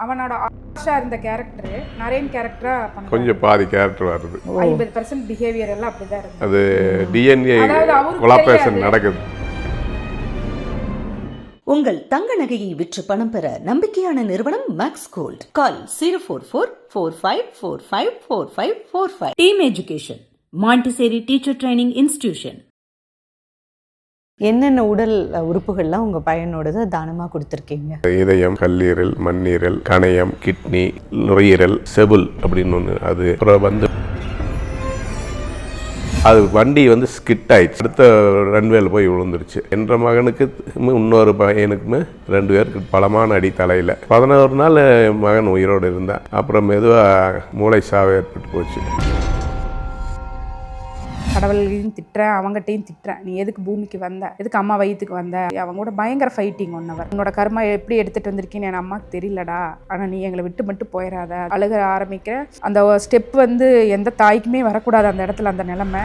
அவனோட ஆஷா இருந்த கேரக்டர் நரேன் கேரக்டரா கொஞ்சம் பாதி கேரக்டர் வருது. 50% பிஹேவியர் எல்லாம் அப்படிதான் இருக்கு. அது டிஎன்ஏ கொலாபரேஷன் நடக்குது. உங்கள் தங்க நகையை விற்று பணம் பெற நம்பிக்கையான நிறுவனம் Max Gold. Call 04445454545. Team education, Montessori teacher training institution. என்னென்ன உடல் உறுப்புகள்லாம் உங்கள் பையனோடது தானமாக கொடுத்துருக்கீங்க? இதயம், கல்லீரல், மண்ணீரல், கணையம், கிட்னி, நுரையீரல், செபுல் அப்படின்னு ஒன்று. அது அப்புறம் வந்து அது வண்டி வந்து ஸ்கிட் ஆயிடுச்சு. அடுத்த ரன்வேல போய் விழுந்துருச்சு. என்ற மகனுக்கு இன்னொரு பையனுக்குமே 2 பேருக்கு பலமான அடி தலையில். 11 நாள் மகன் உயிரோடு இருந்தான். அப்புறம் மெதுவாக மூளை சாவு ஏற்பட்டு போச்சு. கடவுளையும் திட்டுறேன், அவங்ககிட்டையும் திட்டுறேன். நீ எதுக்கு பூமிக்கு வந்த, எதுக்கு அம்மா வயிற்றுக்கு வந்த? அவங்க கூட பயங்கர ஃபைட்டிங். 1 hour. உன்னோட கர்மா எப்படி எடுத்துகிட்டு வந்திருக்கீன்னு என் அம்மாவுக்கு தெரியலடா, ஆனால் நீ எங்களை விட்டு மட்டும் போயிடாத. அழுக ஆரம்பிக்கிற அந்த ஸ்டெப் வந்து எந்த தாய்க்குமே வரக்கூடாது அந்த இடத்துல, அந்த நிலைமை.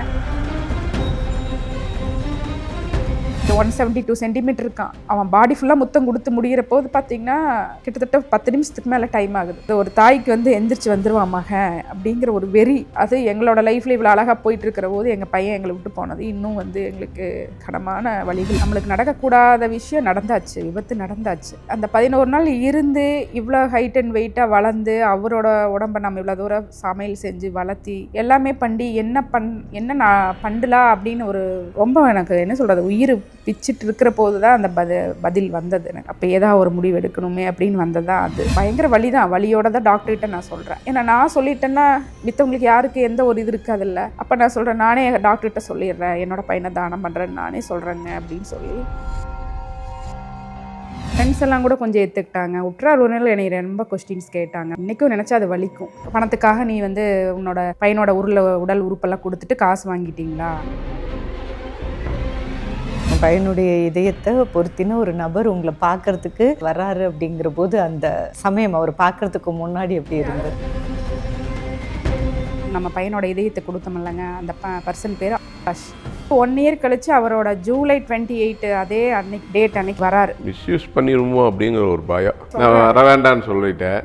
172 சென்டிமீட்டர் இருக்கான். அவன் பாடி ஃபுல்லாக முத்தம் கொடுத்து முடிகிற போது பார்த்தீங்கன்னா கிட்டத்தட்ட 10 நிமிஷத்துக்கு மேலே டைம் ஆகுது. ஒரு தாய்க்கு வந்து எந்திரிச்சு வந்துருவான் மகன் அப்படிங்கிற ஒரு வெறி. அது எங்களோட லைஃப்ல இவ்வளோ அழகாக போயிட்டு இருக்கிற போது எங்கள் பையன் எங்களை விட்டு போனது இன்னும் வந்து எங்களுக்கு கனமான வழிகள். நம்மளுக்கு நடக்கக்கூடாத விஷயம் நடந்தாச்சு, விபத்து நடந்தாச்சு. அந்த 11 நாள் இருந்து இவ்வளோ ஹைட் அண்ட் வெயிட்டாக வளர்ந்து அவரோட உடம்பை நம்ம இவ்வளோ தூரம் சமையல் செஞ்சு வளர்த்தி எல்லாமே பண்ணி என்ன நான் பண்ணலாம் அப்படின்னு ஒரு ரொம்ப எனக்கு என்ன சொல்கிறது, உயிர் பிச்சுட்டு இருக்கிற போது தான் அந்த பதில் வந்தது எனக்கு. அப்போ ஏதாவது ஒரு முடிவு எடுக்கணுமே அப்படின்னு வந்ததா. அது பயங்கர வலி தான். வலியோட தான் டாக்டர்கிட்ட நான் சொல்கிறேன். ஏன்னா நான் சொல்லிட்டேன்னா மித்தவங்களுக்கு யாருக்கு எந்த ஒரு இது இருக்காதில்ல. அப்போ நான் சொல்கிறேன், நானே டாக்டர்கிட்ட சொல்லிடுறேன், என்னோட பையனை தானம் பண்ணுறேன்னு நானே சொல்கிறேங்க அப்படின்னு சொல்லி. ஃப்ரெண்ட்ஸ் எல்லாம் கூட கொஞ்சம் ஏற்றுக்கிட்டாங்க. உற்றார் உறவினர்கள் என்னை ரொம்ப கொஸ்டின்ஸ் கேட்டாங்க. இன்றைக்கும் நினச்சா அது வலிக்கும். பணத்துக்காக நீ வந்து உன்னோட பையனோட உடல் உறுப்பெல்லாம் கொடுத்துட்டு காசு வாங்கிட்டீங்களா? பையனுடைய இதயத்தை பொருத்தின ஒரு நபர் உங்களை பார்க்கறதுக்கு வர்றாரு அப்படிங்கிற போது அந்த சமயம் அவர் பார்க்கறதுக்கு முன்னாடி எப்படி இருந்தது? நம்ம பையனோட இதயத்தை கொடுத்தோம்லங்க, அந்த பர்சன் பேர் ஆகாஷ். 1 year கழிச்சு அவரோட ஜூலை 28 அதே டேட் அன்னைக்கு வராரு. மிஸ்யூஸ் பண்ணிடுமோ அப்படிங்கிற ஒரு பயம். நான் வர வேண்டான்னு சொல்லிட்டேன்.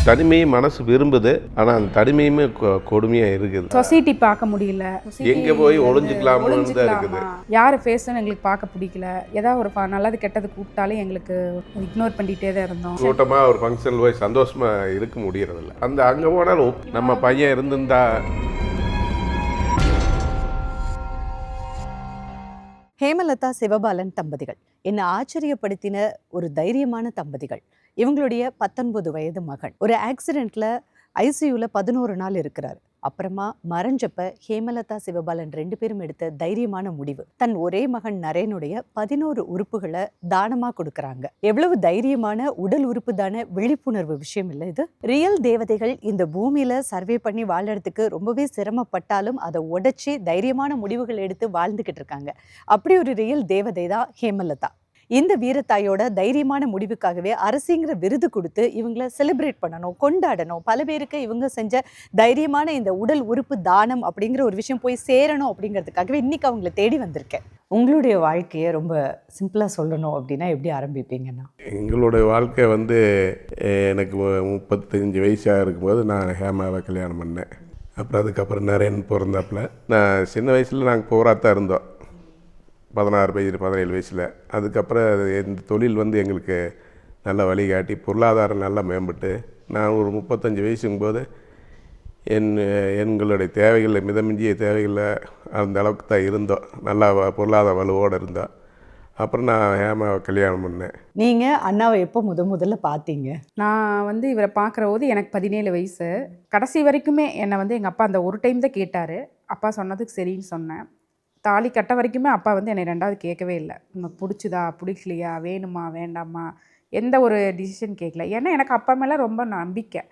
தனிமையை மனசு விரும்புது, ஆனால் அந்த தனிமையுமே கொடுமையாக இருக்குது. சொசைட்டி பார்க்க முடியல, எங்கே போய் ஒளிஞ்சுக்கலாம்னு தான் இருக்குது. யார் ஃபேஸ்ன்னு எங்களுக்கு பார்க்க பிடிக்கல. ஏதாவது ஒரு நல்லது கெட்டது கூப்பிட்டாலே எங்களுக்கு இக்னோர் பண்ணிகிட்டே தான் இருந்தோம். கூட்டமாக ஒரு ஃபங்க்ஷனில் போய் சந்தோஷமாக இருக்க முடியறதில்ல. அந்த அங்கே போனாலும் நம்ம பையன் இருந்திருந்தா. ஹேமலதா சிவபாலன் தம்பதிகள் என்னை ஆச்சரியப்படுத்தின ஒரு தைரியமான தம்பதிகள். இவங்களுடைய 19 வயது மகன் ஒரு ஆக்சிடெண்ட்ல ஐசியூவில் 11 நாள் இருக்கிறார். அப்புறமா மறைஞ்சப்ப ஹேமலதா சிவபாலன் 2 பேரும் எடுத்த தைரியமான முடிவு, தன் ஒரே மகன் நரேனுடைய 11 உறுப்புகளை தானமா கொடுக்கறாங்க. எவ்வளவு தைரியமான உடல் உறுப்பு தான விழிப்புணர்வு விஷயம் இல்லை இது? ரியல் தேவதைகள் இந்த பூமியில சர்வே பண்ணி வாழறதுக்கு ரொம்பவே சிரமப்பட்டாலும் அதை உடைச்சி தைரியமான முடிவுகள் எடுத்து வாழ்ந்துகிட்டு இருக்காங்க. அப்படி ஒரு ரியல் தேவதை தான் ஹேமலதா. இந்த வீரத்தாயோட தைரியமான முடிவுக்காகவே அரசிங்கிற விருது கொடுத்து இவங்களை செலிப்ரேட் பண்ணணும், கொண்டாடணும். பல பேருக்கு இவங்க செஞ்ச தைரியமான இந்த உடல் உறுப்பு தானம் அப்படிங்கிற ஒரு விஷயம் போய் சேரணும் அப்படிங்கிறதுக்காகவே இன்னைக்கு அவங்கள தேடி வந்திருக்கேன். உங்களுடைய வாழ்க்கையை ரொம்ப சிம்பிளாக சொல்லணும் அப்படின்னா எப்படி ஆரம்பிப்பீங்கன்னா? எங்களுடைய வாழ்க்கை வந்து எனக்கு 35 வயசாக இருக்கும்போது நான் ஹேமாவை கல்யாணம் பண்ணேன். அப்புறம் அதுக்கப்புறம் நரேன் பிறந்தாப்புல. நான் சின்ன வயசில் நாங்கள் போராத்தான் இருந்தோம், 16 வயசு 17 வயசில். அதுக்கப்புறம் இந்த தொழில் வந்து எங்களுக்கு நல்ல வழிகாட்டி பொருளாதாரம் நல்லா மேம்பட்டு நான் ஒரு 35 வயசுங்கும்போது எங்களுடைய தேவைகளை மிதமிஞ்சிய தேவைகளில் அந்த அளவுக்கு தான் இருந்தோம். நல்லா பொருளாதார வலுவோடு இருந்தோம். அப்புறம் நான் ஹேமாவை கல்யாணம் பண்ணேன். நீங்கள் அண்ணாவை எப்போ முதல்ல பார்த்தீங்க? நான் வந்து இவரை பார்க்குற போது எனக்கு 17 வயசு. கடைசி வரைக்குமே என்னை வந்து எங்கள் அப்பா அந்த ஒரு டைம் தான் கேட்டார். அப்பா சொன்னதுக்கு சரின்னு சொன்னேன். தாலி கட்ட வரைக்குமே அப்பா வந்து என்னை 2வது கேட்கவே இல்லை. உனக்கு பிடிச்சிதா பிடிக்கலையா, வேணுமா வேண்டாமா, எந்த ஒரு டிசிஷன் கேட்கல. ஏன்னா எனக்கு அப்பா மேலே ரொம்ப நம்பிக்கை.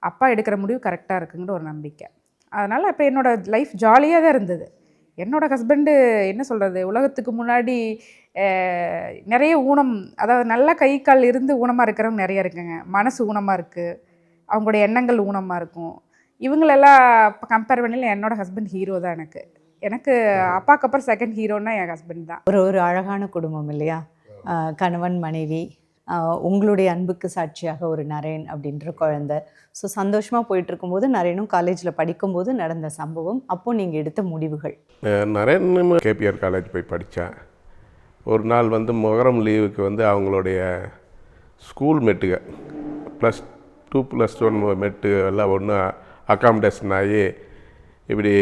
அப்பா எடுக்கிற முடிவு கரெக்டாக இருக்குங்கிற ஒரு நம்பிக்கை. அதனால் இப்போ என்னோடய லைஃப் ஜாலியாக தான் இருந்தது. என்னோடய ஹஸ்பண்டு என்ன சொல்கிறது, உலகத்துக்கு முன்னாடி நிறைய ஊனம், அதாவது நல்ல கை கால் இருந்து ஊனமாக இருக்கிறவங்க நிறைய இருக்குங்க. மனசு ஊனமாக இருக்குது, அவங்களுடைய எண்ணங்கள் ஊனமாக இருக்கும். இவங்களெல்லாம் கம்பேர் பண்ணல என்னோடய ஹஸ்பண்ட் ஹீரோ தான். எனக்கு அப்பாவுக்கு அப்புறம் செகண்ட் ஹீரோன்னா என் ஹஸ்பண்ட் தான். ஒரு அழகான குடும்பம் இல்லையா? கணவன் மனைவி உங்களுடைய அன்புக்கு சாட்சியாக ஒரு நரேன் அப்படின்ற குழந்தை. ஸோ சந்தோஷமாக போயிட்டு இருக்கும்போது நரேனும் காலேஜில் படிக்கும்போது நடந்த சம்பவம், அப்போது நீங்கள் எடுத்த முடிவுகள். நரேன் கேபிஆர் காலேஜ் போய் படித்தேன். ஒரு நாள் வந்து முகரம் லீவுக்கு வந்து அவங்களுடைய ஸ்கூல் மெட்டுக +2 +1 மெட்டு எல்லாம் ஒன்று அக்காமடேஷன் ஆகி இப்படி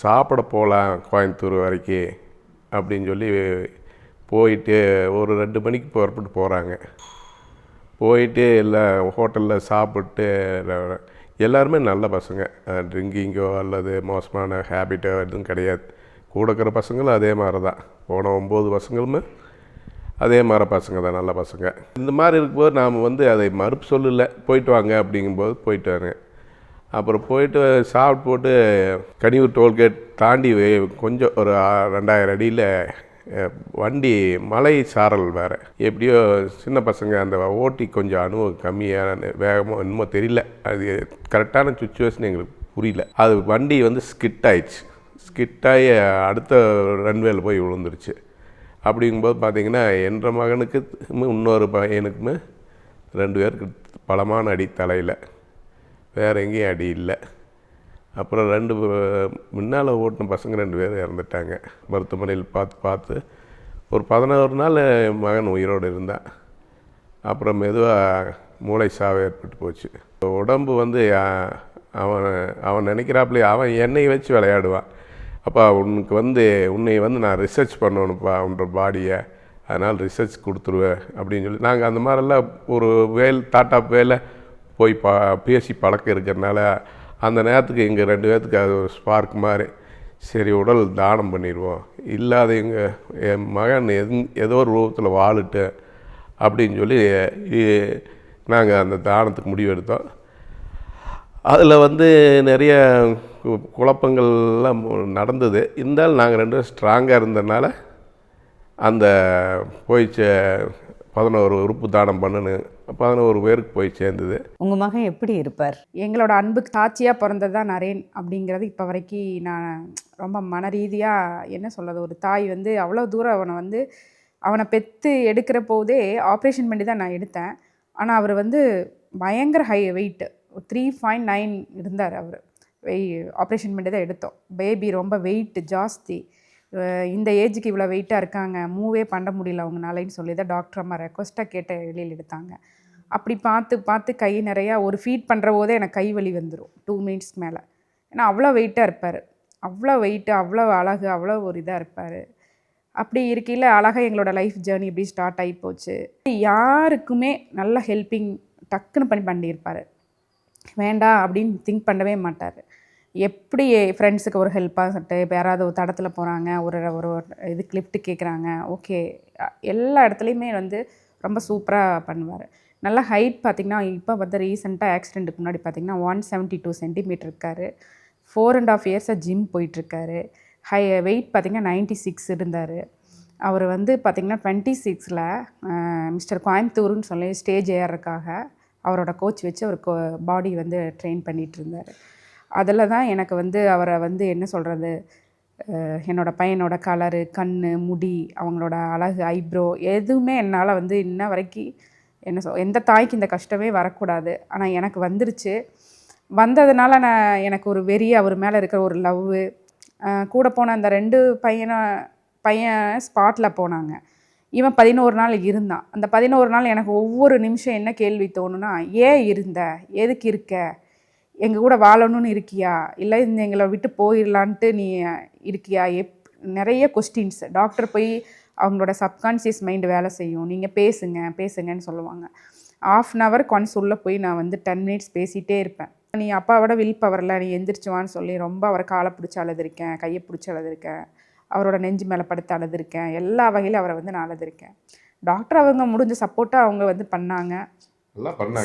சாப்பிட போகலாம் கோயம்புத்தூர் வரைக்கும் அப்படின்னு சொல்லி போயிட்டு ஒரு 2 மணிக்கு புறப்பட்டு போகிறாங்க. போயிட்டு எல்லாம் ஹோட்டலில் சாப்பிட்டு எல்லாருமே நல்ல பசங்க, ட்ரிங்கிங்கோ அல்லது மோசமான ஹேபிட்டோ எதுவும் கிடையாது. கூட இருக்கிற பசங்களும் அதே மாதிரி தான். போன 9 பசங்களுமே அதே மாதிரி பசங்க தான், நல்ல பசங்க. இந்த மாதிரி இருக்கும்போது நாம் வந்து அதை மறுப்பு சொல்லலை, போயிட்டு வாங்க அப்படிங்கும்போது போயிட்டு வாங்க. அப்புறம் போயிட்டு சாப்பிட்டு போட்டு கனியூர் டோல்கேட் தாண்டி கொஞ்சம் ஒரு 2000 அடியில் வண்டி மலை சாரல் வேறு. எப்படியோ சின்ன பசங்க அந்த ஓட்டி கொஞ்சம் அனுபவம் கம்மியான வேகமாக என்னமோ தெரியல, அது கரெக்டான சுச்சுவேஷன் எங்களுக்கு புரியல. அது வண்டி வந்து ஸ்கிட் ஆகி அடுத்த ரன்வேல போய் விழுந்துருச்சு. அப்படிங்கும்போது பார்த்திங்கன்னா என்ற மகனுக்கு இன்னொரு பையனுக்குமே 2 பேருக்கு பலமான அடி தலையில், வேறு எங்கேயும் அடி இல்லை. அப்புறம் 2 முன்னால் ஓட்டின பசங்க 2 பேர் இறந்துட்டாங்க. மருத்துவமனையில் பார்த்து ஒரு 11 நாள் மகன் உயிரோடு இருந்தான். அப்புறம் மெதுவாக மூளை சாவு ஏற்பட்டு போச்சு. உடம்பு வந்து அவன் நினைக்கிறாப்புலையே அவன் என்னை வச்சு விளையாடுவான். அப்போ உன்னை வந்து நான் ரிசர்ச் பண்ணணும்ப்பா உன்ற பாடியை, அதனால் ரிசர்ச் கொடுத்துருவேன் அப்படின்னு சொல்லி நாங்கள் அந்த மாதிரிலாம் ஒரு டாட்டாப் வேலை போய் பேசி பழக்கம் இருக்கிறதுனால அந்த நேரத்துக்கு எங்கள் 2 பேர்த்துக்கு அது ஒரு ஸ்பார்க் மாதிரி, சரி உடல் தானம் பண்ணிடுவோம், இல்லாத என் மகன் ஏதோ ஒரு ரூபத்தில் வாழுட்டு அப்படின்னு சொல்லி நாங்கள் அந்த தானத்துக்கு முடிவெடுத்தோம். அதில் வந்து நிறைய குழப்பங்கள்லாம் நடந்தது. இருந்தாலும் நாங்கள் 2 பேரும் ஸ்ட்ராங்காக இருந்ததுனால அந்த போய் 11 உறுப்பு தானம் பண்ணணும், 11 பேருக்கு போய் சேர்ந்தது. உங்கள் மகன் எப்படி இருப்பார்? எங்களோட அன்புக்கு சாட்சியாக பிறந்தது தான் நரேன் அப்படிங்கிறது இப்போ வரைக்கும் நான் ரொம்ப மன ரீதியாக என்ன சொல்கிறது. ஒரு தாய் வந்து அவ்வளோ தூரம் அவனை பெற்று எடுக்கிற போதே ஆப்ரேஷன் பண்ணி தான் நான் எடுத்தேன். ஆனால் அவர் வந்து பயங்கர வெயிட்டு 3.9 இருந்தார். அவர் ஆப்ரேஷன் பண்ணி தான் எடுத்தோம். பேபி ரொம்ப வெயிட்டு ஜாஸ்தி, இந்த ஏஜுக்கு இவ்வளோ வெயிட்டாக இருக்காங்க, மூவே பண்ண முடியல அவங்கனாலன்னு சொல்லி தான் டாக்டர் அம்மா ரெக்வஸ்ட்டாக கேட்ட வெளியில் எடுத்தாங்க. அப்படி பார்த்து கை நிறையா ஒரு ஃபீட் பண்ணுற போதே எனக்கு கை வலி வந்துடும் 2 மினிட்ஸ்க்கு மேலே. ஏன்னா அவ்வளோ வெயிட்டாக இருப்பார், அவ்வளோ வெயிட்டு, அவ்வளோ அழகு, அவ்வளோ ஒரு இதாக இருப்பார். அப்படி இருக்கையில் அழகாக எங்களோட லைஃப் ஜேர்னி இப்படி ஸ்டார்ட் ஆகி போச்சு. யாருக்குமே நல்ல ஹெல்ப்பிங் டக்குன்னு பண்ணியிருப்பார். வேண்டாம் அப்படின்னு திங்க் பண்ணவே மாட்டார். எப்படி ஃப்ரெண்ட்ஸுக்கு ஒரு ஹெல்ப்பாகட்டு, இப்போ யாராவது ஒரு தடத்தில் போகிறாங்க, ஒரு இதுக்கு லிஃப்ட்டு கேட்குறாங்க, ஓகே எல்லா இடத்துலையுமே ரொம்ப சூப்பராக பண்ணுவார். நல்லா ஹைட் பார்த்திங்கன்னா இப்போ ரீசெண்டாக ஆக்சிடெண்ட்டுக்கு முன்னாடி பார்த்திங்கன்னா 172 சென்டிமீட்டர் இருக்கார். 4.5 இயர்ஸாக ஜிம் போயிட்டுருக்காரு. வெயிட் பார்த்திங்கன்னா 96 இருந்தார். அவர் பார்த்திங்கன்னா 26ல் மிஸ்டர் கோயம்புத்தூர்னு சொல்லி ஸ்டேஜ் ஏறதுக்காக அவரோட கோச் வச்சு அவர் பாடி ட்ரெயின் பண்ணிகிட்டு இருந்தார். அதில் தான் எனக்கு அவரை என்ன சொல்கிறது, என்னோடய பையனோட கலரு, கண், முடி, அவங்களோட அழகு, ஐப்ரோ எதுவுமே என்னால் இன்ன வரைக்கும் எந்த தாய்க்கு இந்த கஷ்டமே வரக்கூடாது. ஆனால் எனக்கு வந்துருச்சு. வந்ததுனால எனக்கு ஒரு வெறி, அவர் மேலே இருக்கிற ஒரு லவ்வு. கூட போன அந்த 2 பையன் ஸ்பாட்டில் போனாங்க. இவன் 11 நாள் இருந்தான். அந்த 11 நாள் எனக்கு ஒவ்வொரு நிமிஷம் என்ன கேள்வி தோணுன்னா, ஏன் இருந்த, எதுக்கு இருக்க, எங்கள் கூட வாழணும்னு இருக்கியா, இல்லை எங்களை விட்டு போயிடலான்ட்டு நீ இருக்கியா, நிறைய கொஸ்டின்ஸ். டாக்டர் போய் அவங்களோட சப்கான்ஷியஸ் மைண்டு வேலை செய்யும், நீங்கள் பேசுங்கன்னு சொல்லுவாங்க. 1/2 hour ஒன்ஸ் உள்ளே போய் நான் 10 மினிட்ஸ் பேசிகிட்டே இருப்பேன். நீ அப்பாவோட வில் பவரில் நீ எந்திரிச்சுவான்னு சொல்லி ரொம்ப அவரை காலை பிடிச்சி அழுதுருக்கேன், கையை பிடிச்சி அழுதுருக்கேன், அவரோட நெஞ்சு மேலே படுத்து அழுதுருக்கேன், எல்லா வகையிலும் அவரை நான் அழுதுருக்கேன். டாக்டர் அவங்க முடிஞ்ச சப்போர்ட்டாக அவங்க பண்ணாங்க.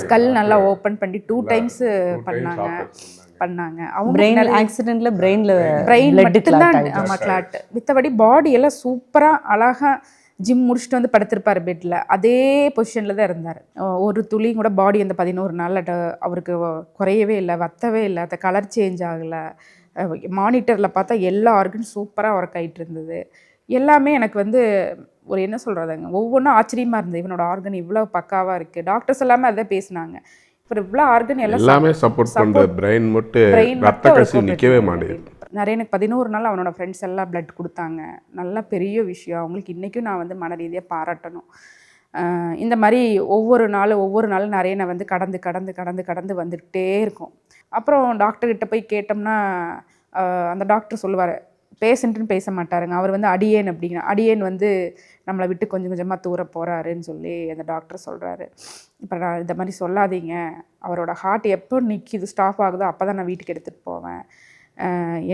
ஸ்கல் நல்லா ஓப்பன் பண்ணி 2 டைம்ஸ் பண்ணாங்க. அவங்க பிரெயின் ஆக்சிடென்ட்ல பிரெயின் மட்டும்தான் ஆமாம் கிளாட். மித்தபடி பாடி எல்லாம் சூப்பராக அழகாக ஜிம் முடிச்சுட்டு படுத்திருப்பார் பெட்டில். அதே பொசிஷனில் தான் இருந்தார். ஒரு துளி கூட பாடி 11 நாளில் அவருக்கு குறையவே இல்லை, வத்தவே இல்லை, அந்த கலர் சேஞ்ச் ஆகலை. மானிட்டரில் பார்த்தா எல்லா ஆர்கனும் சூப்பராக ஒர்க் ஆகிட்டு இருந்தது. எல்லாமே எனக்கு ஒரு என்ன சொல்கிறதுங்க, ஒவ்வொன்றும் ஆச்சரியமாக இருந்தது. இவனோட ஆர்கன் இவ்வளோ பக்காவாக இருக்குது. டாக்டர்ஸ் எல்லாமே அதை பேசினாங்க. இப்போ இவ்வளோ ஆர்கன் எல்லாமே சப்போர்ட் பண்ணுறது, பிரெயின் மட்டும் ரத்த கசி நிற்கவே மாட்டேங்குது. நிறைய எனக்கு 11 நாள் அவனோட ஃப்ரெண்ட்ஸ் எல்லாம் பிளட் கொடுத்தாங்க. நல்ல பெரிய விஷயம். அவங்களுக்கு இன்றைக்கும் நான் வந்து மன ரீதியாக பாராட்டணும். இந்த மாதிரி ஒவ்வொரு நாளும் நிறைய நான் வந்து கடந்து வந்துக்கிட்டே இருக்கும். அப்புறம் டாக்டர்கிட்ட போய் கேட்டோம்னா அந்த டாக்டர் சொல்லுவார், பேஷண்ட்டுன்னு பேச மாட்டாருங்க. அவர் வந்து அடியேன் அப்படிங்கிற அடியேன் வந்து நம்மளை விட்டு கொஞ்சம் கொஞ்சமாக தூர போகிறாருன்னு சொல்லி அந்த டாக்டர் சொல்கிறாரு. இப்போ நான் இந்த மாதிரி சொல்லாதீங்க, அவரோட ஹார்ட் எப்போ நிற்கிது ஸ்டாப் ஆகுதோ அப்போ தான் நான் வீட்டுக்கு எடுத்துகிட்டு போவேன்,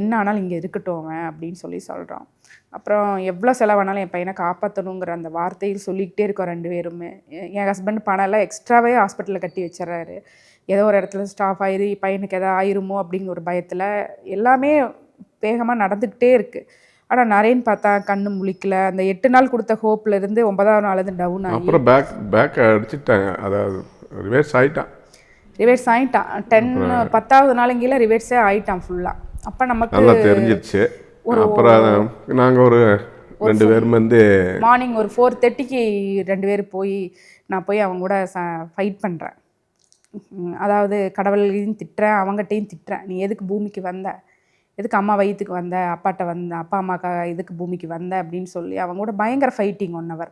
என்ன ஆனாலும் இங்கே இருக்கட்டும் அப்படின்னு சொல்லி சொல்கிறோம். அப்புறம் எவ்வளோ செலவானாலும் என் பையனை காப்பாற்றணுங்கிற அந்த வார்த்தையில் சொல்லிக்கிட்டே இருக்கோம் 2 பேருமே. என் ஹஸ்பண்ட் பணம் எல்லாம் எக்ஸ்ட்ராவே ஹாஸ்பிட்டலில் கட்டி வச்சிடறாரு. ஏதோ ஒரு இடத்துல ஸ்டாஃப் ஆயிரு, பையனுக்கு எதாவது ஆயிருமோ அப்படிங்கிற ஒரு பயத்தில் எல்லாமே வேகமாக நடந்துக்கிட்டே இருக்குது. ஆனால் நரேன் பார்த்தா கண்ணு முழிக்கல. அந்த 8 நாள் கொடுத்த ஹோப்பில் இருந்து 9ஆவது நாள் டவுன் ஆகி அப்புறம் பேக் அடிச்சுட்டாங்க. அதாவது ரிவர்ஸ் ஆகிட்டான் 10ஆவது நாளுங்கீழ ரிவர்ஸே ஆகிட்டான் ஃபுல்லாக. அப்போ நமக்கு நல்லா தெரிஞ்சிருச்சு. அப்புறம் நாங்கள் ஒரு 2 பேரும் வந்து மார்னிங் ஒரு 4:30க்கு 2 பேர் நான் போய் அவங்க கூட ஃபைட் பண்ணுறேன். அதாவது கடவுளையும் திட்டுறேன், அவங்ககிட்டையும் திட்டுறேன். நீ எதுக்கு பூமிக்கு வந்த, எதுக்கு அம்மா வயிற்றுக்கு வந்த, அப்பாட்ட வந்த, அப்பா அம்மாக்காக எதுக்கு பூமிக்கு வந்த அப்படின்னு சொல்லி அவங்க கூட பயங்கர ஃபைட்டிங் 1 hour.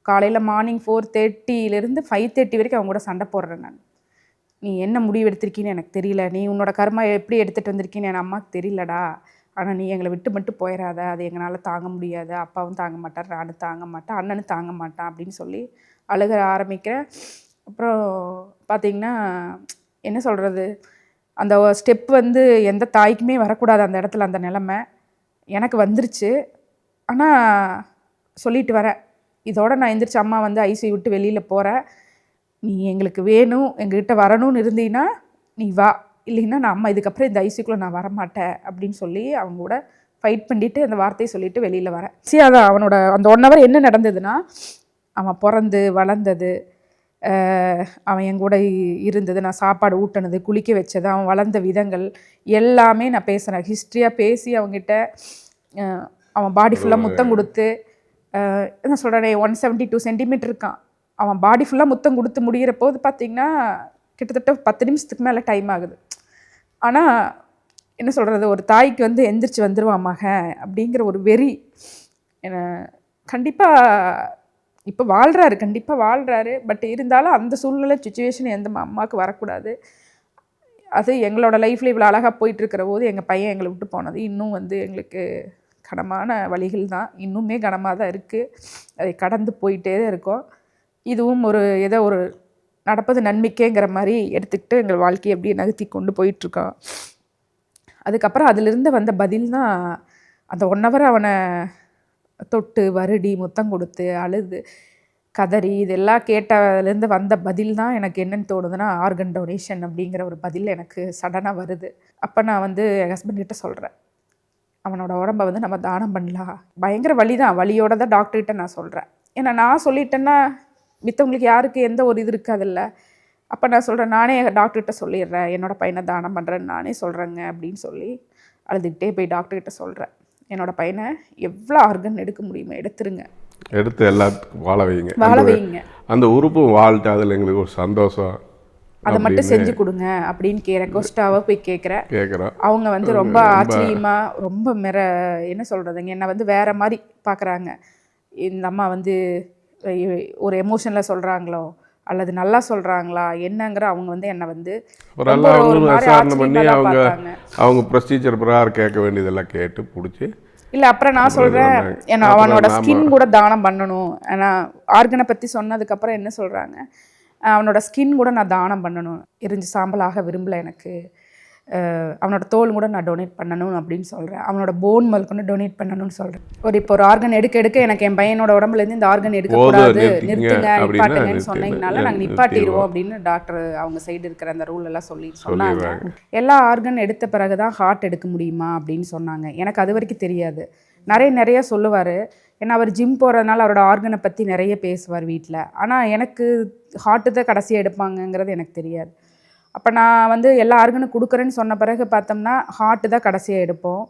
காலையில் மார்னிங் 4:30 5:30 வரைக்கும் அவங்க கூட சண்டை போடுறேன் நான். நீ என்ன முடிவு எடுத்திருக்கீன்னு எனக்கு தெரியல, நீ உன்னோட கர்மா எப்படி எடுத்துகிட்டு வந்திருக்கீன்னு என் அம்மாவுக்கு தெரியலடா, ஆனால் நீ எங்களை விட்டு மட்டும் போயிடாத, அது எங்களால் தாங்க முடியாது, அப்பாவும் தாங்க மாட்டார், நானும் தாங்க மாட்டேன், அண்ணனும் தாங்க மாட்டான் அப்படின்னு சொல்லி அழுக ஆரம்பிக்கிறேன். அப்புறம் பார்த்திங்கன்னா என்ன சொல்கிறது, அந்த ஸ்டெப் வந்து எந்த தாய்க்குமே வரக்கூடாது அந்த இடத்துல. அந்த நிலமை எனக்கு வந்துருச்சு. ஆனால் சொல்லிட்டு வரேன், இதோட நான் எந்திரிச்சு அம்மா வந்து ஐசியூ விட்டு வெளியில் போகிறேன், நீ எங்களுக்கு வேணும், எங்ககிட்ட வரணும்னு இருந்தீங்கன்னா நீ வா, இல்லைன்னா நான் அம்மா இதுக்கப்புறம் இந்த ஐசியூக்குள்ளே நான் வரமாட்டேன் அப்படின்னு சொல்லி அவங்க கூட ஃபைட் பண்ணிவிட்டு அந்த வார்த்தையை சொல்லிவிட்டு வெளியில் வரேன். சரி, அதான் அவனோட அந்த 1 hour என்ன நடந்ததுன்னா, அவன் பிறந்து வளர்ந்தது, அவன் என் கூட இருந்தது, நான் சாப்பாடு ஊட்டினது, குளிக்க வச்சது, அவன் வளர்ந்த விதங்கள் எல்லாமே நான் பேசுகிறேன். ஹிஸ்ட்ரியாக பேசி அவங்ககிட்ட அவன் பாடி ஃபுல்லாக முத்தம் கொடுத்து, என்ன சொல்கிறேன், 172 சென்டிமீட்டர் இருக்கான். அவன் பாடி ஃபுல்லாக முத்தம் கொடுத்து முடிகிற போது பார்த்திங்கன்னா கிட்டத்தட்ட 10 நிமிஷத்துக்கு மேலே டைம் ஆகுது. ஆனால் என்ன சொல்கிறது, ஒரு தாய்க்கு வந்து எந்திரிச்சு வந்துடுவான் மகன் அப்படிங்கிற ஒரு வெறி. கண்டிப்பாக இப்போ கண்டிப்பாக வாழ்கிறாரு. பட் இருந்தாலும் அந்த சூழ்நிலை சுச்சுவேஷன் எந்த அம்மாவுக்கு வரக்கூடாது. அது எங்களோட லைஃப்பில் இவ்வளோ அழகாக போயிட்டுருக்கிற போது எங்கள் பையன் எங்களை விட்டு போனது இன்னும் வந்து எங்களுக்கு கனமான வழிகள் தான், இன்னுமே கனமாக தான் இருக்குது. அதை கடந்து போயிட்டே தான் இருக்கோம். இதுவும் ஏதோ ஒரு நடப்பது நன்மைக்கேங்கிற மாதிரி எடுத்துக்கிட்டு எங்கள் வாழ்க்கையை அப்படியே நகர்த்தி கொண்டு போயிட்டுருக்கோம். அதுக்கப்புறம் அதிலிருந்து வந்த பதில் தான் அந்த 1 hour அவனை தொட்டு வருடி முத்தம் கொடுத்து அழுது கதறி இதெல்லாம் கேட்டதுலேருந்து வந்த பதில் தான் எனக்கு என்னென்னு தோணுதுன்னா, ஆர்கன் டொனேஷன் அப்படிங்கிற ஒரு பதில் எனக்கு சடனாக வருது. அப்போ நான் வந்து என் ஹஸ்பண்ட்கிட்ட சொல்கிறேன், அவனோட உடம்பை வந்து நம்ம தானம் பண்ணலாம். பயங்கர வலி தான், வலியோட தான் டாக்டர்கிட்ட நான் சொல்கிறேன். ஏன்னா நான் சொல்லிட்டேன்னா மித்தவங்களுக்கு யாருக்கு எந்த ஒரு இது இருக்காதில்ல. அப்போ நான் சொல்கிறேன், நானே டாக்டர்கிட்ட சொல்லிடுறேன், என்னோடய பையனை தானம் பண்ணுறேன்னு நானே சொல்கிறேங்க அப்படின்னு சொல்லி அழுதுகிட்டே போய் டாக்டர்கிட்ட சொல்கிறேன், என்னோடய பையனை எவ்வளோ ஆர்கன் எடுக்க முடியுமோ எடுத்துருங்க, எடுத்து எல்லாத்துக்கும் வாழ வைங்க, அந்த உறுப்பு வாழ்ட்டு அதில் எங்களுக்கு ஒரு சந்தோஷம், அதை மட்டும் செஞ்சு கொடுங்க அப்படின்னு ரெக்வஸ்ட்டாக போய் கேட்குறேன். அவங்க வந்து ரொம்ப ஆச்சரியமாக ரொம்ப என்ன சொல்கிறதுங்க, என்னை வந்து வேறு மாதிரி பார்க்குறாங்க. இந்த அம்மா வந்து ஒரு எமோஷனில் சொல்கிறாங்களோ அல்லது நல்லா சொல்கிறாங்களா என்னங்கிற அவங்க வந்து என்னை வந்து விசாரணை பண்ணி அவங்க ப்ரொசீஜர் பிரகாரம் கேட்க வேண்டியதெல்லாம் கேட்டு பிடிச்சி இல்லை. அப்புறம் நான் சொல்கிறேன், ஏன்னா அவனோட ஸ்கின் கூட தானம் பண்ணணும். ஏன்னா ஆர்கனை பற்றி சொன்னதுக்கப்புறம் என்ன சொல்கிறாங்க, அவனோட ஸ்கின் கூட நான் தானம் பண்ணணும், எரிஞ்சு சாம்பலாக விரும்பலை எனக்கு, அவனோட தோல் கூட நான் டொனேட் பண்ணணும் அப்படின்னு சொல்கிறேன், அவனோட போன் முதல்கொண்டு டொனேட் பண்ணணும்னு சொல்கிறேன். இப்போ ஒரு ஆர்கன் எடுக்க எனக்கு என் பையனோட உடம்புலேருந்து இந்த ஆர்கன் எடுக்கக்கூடாது, நிறுத்துங்க, நிப்பாட்டுங்கன்னு சொன்னீங்கனால நாங்கள் நிப்பாட்டிடுவோம் அப்படின்னு டாக்டர் அவங்க சைடு இருக்கிற அந்த ரூல் எல்லாம் சொன்னாங்க. எல்லா ஆர்கன் எடுத்த பிறகு தான் ஹார்ட் எடுக்க முடியுமா அப்படின்னு சொன்னாங்க. எனக்கு அது வரைக்கும் தெரியாது. நிறைய சொல்லுவார், ஏன்னா அவர் ஜிம் போகிறதுனால அவரோட ஆர்கனை பற்றி நிறைய பேசுவார் வீட்டில். ஆனால் எனக்கு ஹார்ட்டு தான் கடைசியாக எடுப்பாங்கங்கிறது எனக்கு தெரியாது. அப்போ நான் வந்து எல்லா ஆர்கனும் கொடுக்குறேன்னு சொன்ன பிறகு பார்த்தோம்னா ஹார்ட்டு தான் கடைசியாக எடுப்போம்.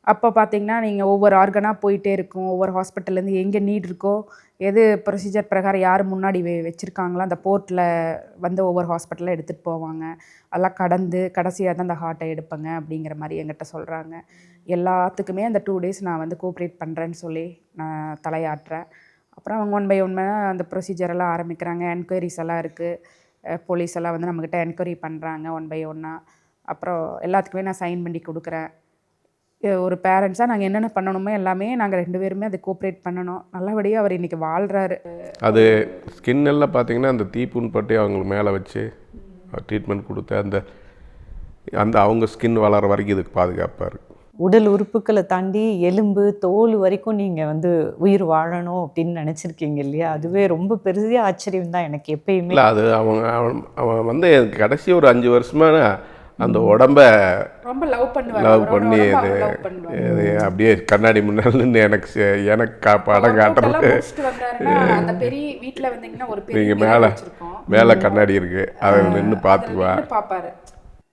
அப்போ பார்த்திங்கன்னா நீங்கள் ஒவ்வொரு ஆர்கனாக போயிட்டே இருக்கும், ஒவ்வொரு ஹாஸ்பிட்டல்லேருந்து எங்கே நீட் இருக்கோ எது ப்ரொசீஜர் பிரகாரம் யார் முன்னாடி வச்சுருக்காங்களோ அந்த போர்ட்டில் வந்து ஒவ்வொரு ஹாஸ்பிட்டலில் எடுத்துகிட்டு போவாங்க. அதெல்லாம் கடந்து கடைசியாக தான் அந்த ஹார்ட்டை எடுப்பேங்க அப்படிங்கிற மாதிரி என்கிட்ட சொல்கிறாங்க. எல்லாத்துக்குமே அந்த 2 days நான் வந்து கோஆப்ரேட் பண்ணுறேன்னு சொல்லி நான் தலையாட்டுறேன். அப்புறம் அவங்க 1 by 1 அந்த ப்ரொசீஜர் எல்லாம் ஆரம்பிக்கிறாங்க. என்கொயரிஸ் எல்லாம் இருக்குது. போலீஸ் எல்லாம் வந்து நம்மக்கிட்ட என்கொயரி பண்ணுறாங்க 1 by 1. அப்புறம் எல்லாத்துக்குமே நான் சைன் பண்ணி கொடுக்குறேன். ஒரு பேரண்ட்ஸாக நாங்கள் என்னென்ன பண்ணணுமோ எல்லாமே நாங்கள் 2 பேருமே அதை கோஆப்ரேட் பண்ணணும். நல்லபடியாக அவர் இன்றைக்கி வாழ்கிறாரு. அது ஸ்கின் எல்லாம் பார்த்தீங்கன்னா அந்த தீப்புண் பட்டு அவங்களுக்கு மேலே வச்சு ட்ரீட்மெண்ட் கொடுத்து அந்த அந்த அவங்க ஸ்கின் வளர வரைக்கும் இதுக்கு பாதுகாப்பாக இருக்குது. உடல் உறுப்புக்களை தாண்டி எலும்பு தோல் வரைக்கும் நீங்கள் வந்து உயிர் வாழணும் அப்படின்னு நினச்சிருக்கீங்க இல்லையா? அதுவே ரொம்ப பெரிய ஆச்சரியம் தான் எனக்கு எப்பயுமே. இல்லை அது அவன் வந்து கடைசி ஒரு 5 வருஷமான அந்த உடம்ப ரொம்ப லவ் பண்ணி இது அப்படியே கண்ணாடி முன்னால் நின்று எனக்கு படம் காட்டுறது. அந்த பெரிய வீட்டில் வந்தீங்கன்னா ஒரு பெரிய நீங்கள் மேலே கண்ணாடி இருக்கு, அதை நின்று பார்ப்பாரு.